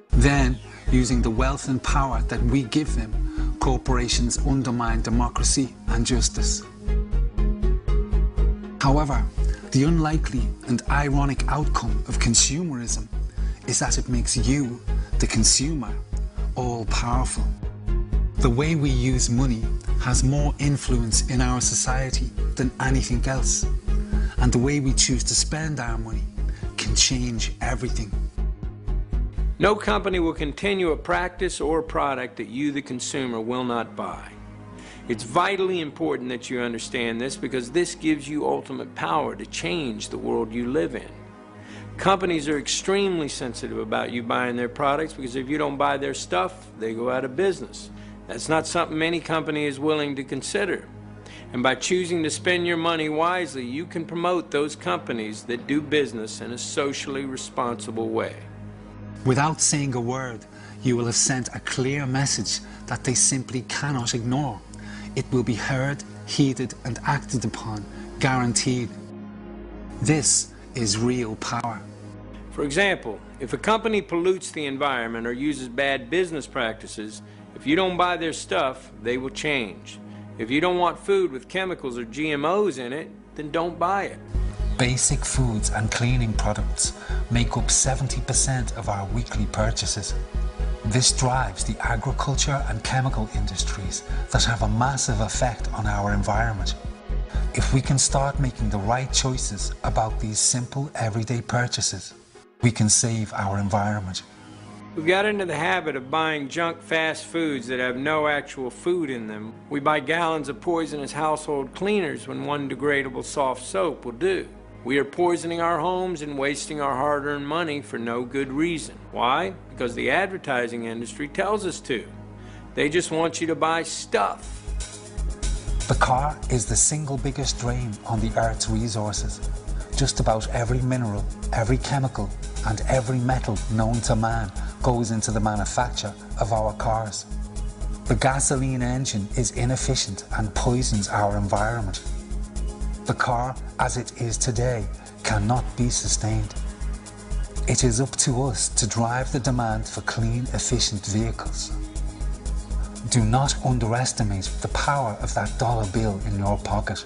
Then, using the wealth and power that we give them, corporations undermine democracy and justice. However, the unlikely and ironic outcome of consumerism is that it makes you, the consumer, all-powerful. The way we use money has more influence in our society than anything else, and the way we choose to spend our money can change everything. No company will continue a practice or a product that you, the consumer, will not buy. It's vitally important that you understand this, because this gives you ultimate power to change the world you live in. Companies are extremely sensitive about you buying their products, because if you don't buy their stuff, they go out of business. That's not something any company is willing to consider. And by choosing to spend your money wisely, you can promote those companies that do business in a socially responsible way. Without saying a word, you will have sent a clear message that they simply cannot ignore. It will be heard, heeded, and acted upon, guaranteed. This is real power. For example, if a company pollutes the environment or uses bad business practices, if you don't buy their stuff, they will change. If you don't want food with chemicals or GMOs in it, then don't buy it. Basic foods and cleaning products make up 70% of our weekly purchases. This drives the agriculture and chemical industries that have a massive effect on our environment. If we can start making the right choices about these simple everyday purchases, we can save our environment. We've got into the habit of buying junk fast foods that have no actual food in them. We buy gallons of poisonous household cleaners when one degradable soft soap will do. We are poisoning our homes and wasting our hard-earned money for no good reason. Why? Because the advertising industry tells us to. They just want you to buy stuff. The car is the single biggest drain on the Earth's resources. Just about every mineral, every chemical, and every metal known to man goes into the manufacture of our cars. The gasoline engine is inefficient and poisons our environment. The car, as it is today, cannot be sustained. It is up to us to drive the demand for clean, efficient vehicles. Do not underestimate the power of that dollar bill in your pocket.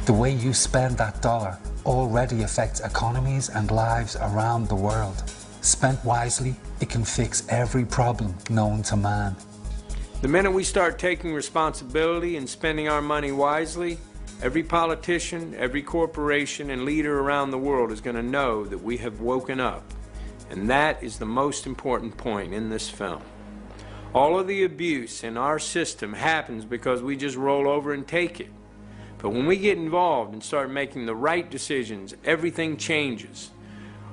The way you spend that dollar already affects economies and lives around the world. Spent wisely, it can fix every problem known to man. The minute we start taking responsibility and spending our money wisely, every politician, every corporation, and leader around the world is going to know that we have woken up. And that is the most important point in this film. All of the abuse in our system happens because we just roll over and take it. But when we get involved and start making the right decisions, everything changes.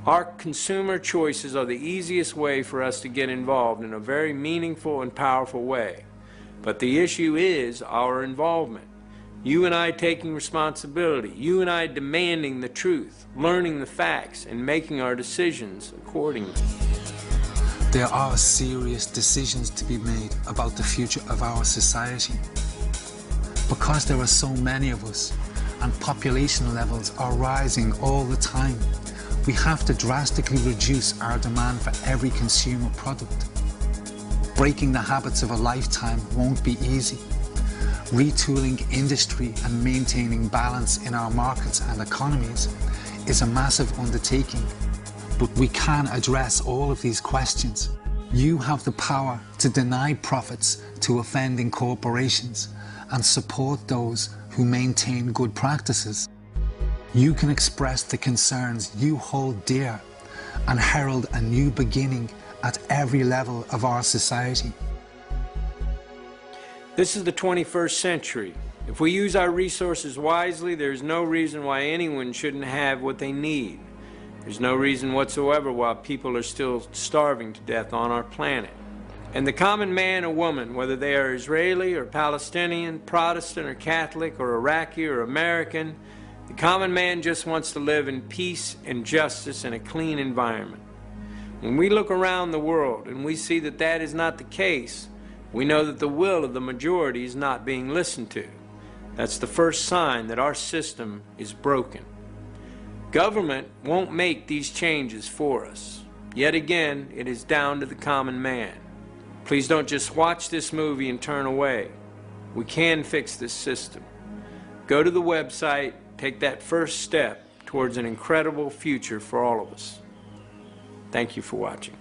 Our consumer choices are the easiest way for us to get involved in a very meaningful and powerful way. But the issue is our involvement. You and I taking responsibility, you and I demanding the truth, learning the facts, and making our decisions accordingly. There are serious decisions to be made about the future of our society. Because there are so many of us, and population levels are rising all the time, we have to drastically reduce our demand for every consumer product. Breaking the habits of a lifetime won't be easy. Retooling industry and maintaining balance in our markets and economies is a massive undertaking. But we can address all of these questions. You have the power to deny profits to offending corporations and support those who maintain good practices. You can express the concerns you hold dear and herald a new beginning at every level of our society. This is the 21st century. If we use our resources wisely, there's no reason why anyone shouldn't have what they need. There's no reason whatsoever why people are still starving to death on our planet. And the common man or woman, whether they are Israeli or Palestinian, Protestant or Catholic or Iraqi or American, the common man just wants to live in peace and justice in a clean environment. When we look around the world and we see that that is not the case, we know that the will of the majority is not being listened to. That's the first sign that our system is broken. Government won't make these changes for us. Yet again, it is down to the common man. Please don't just watch this movie and turn away. We can fix this system. Go to the website, take that first step towards an incredible future for all of us. Thank you for watching.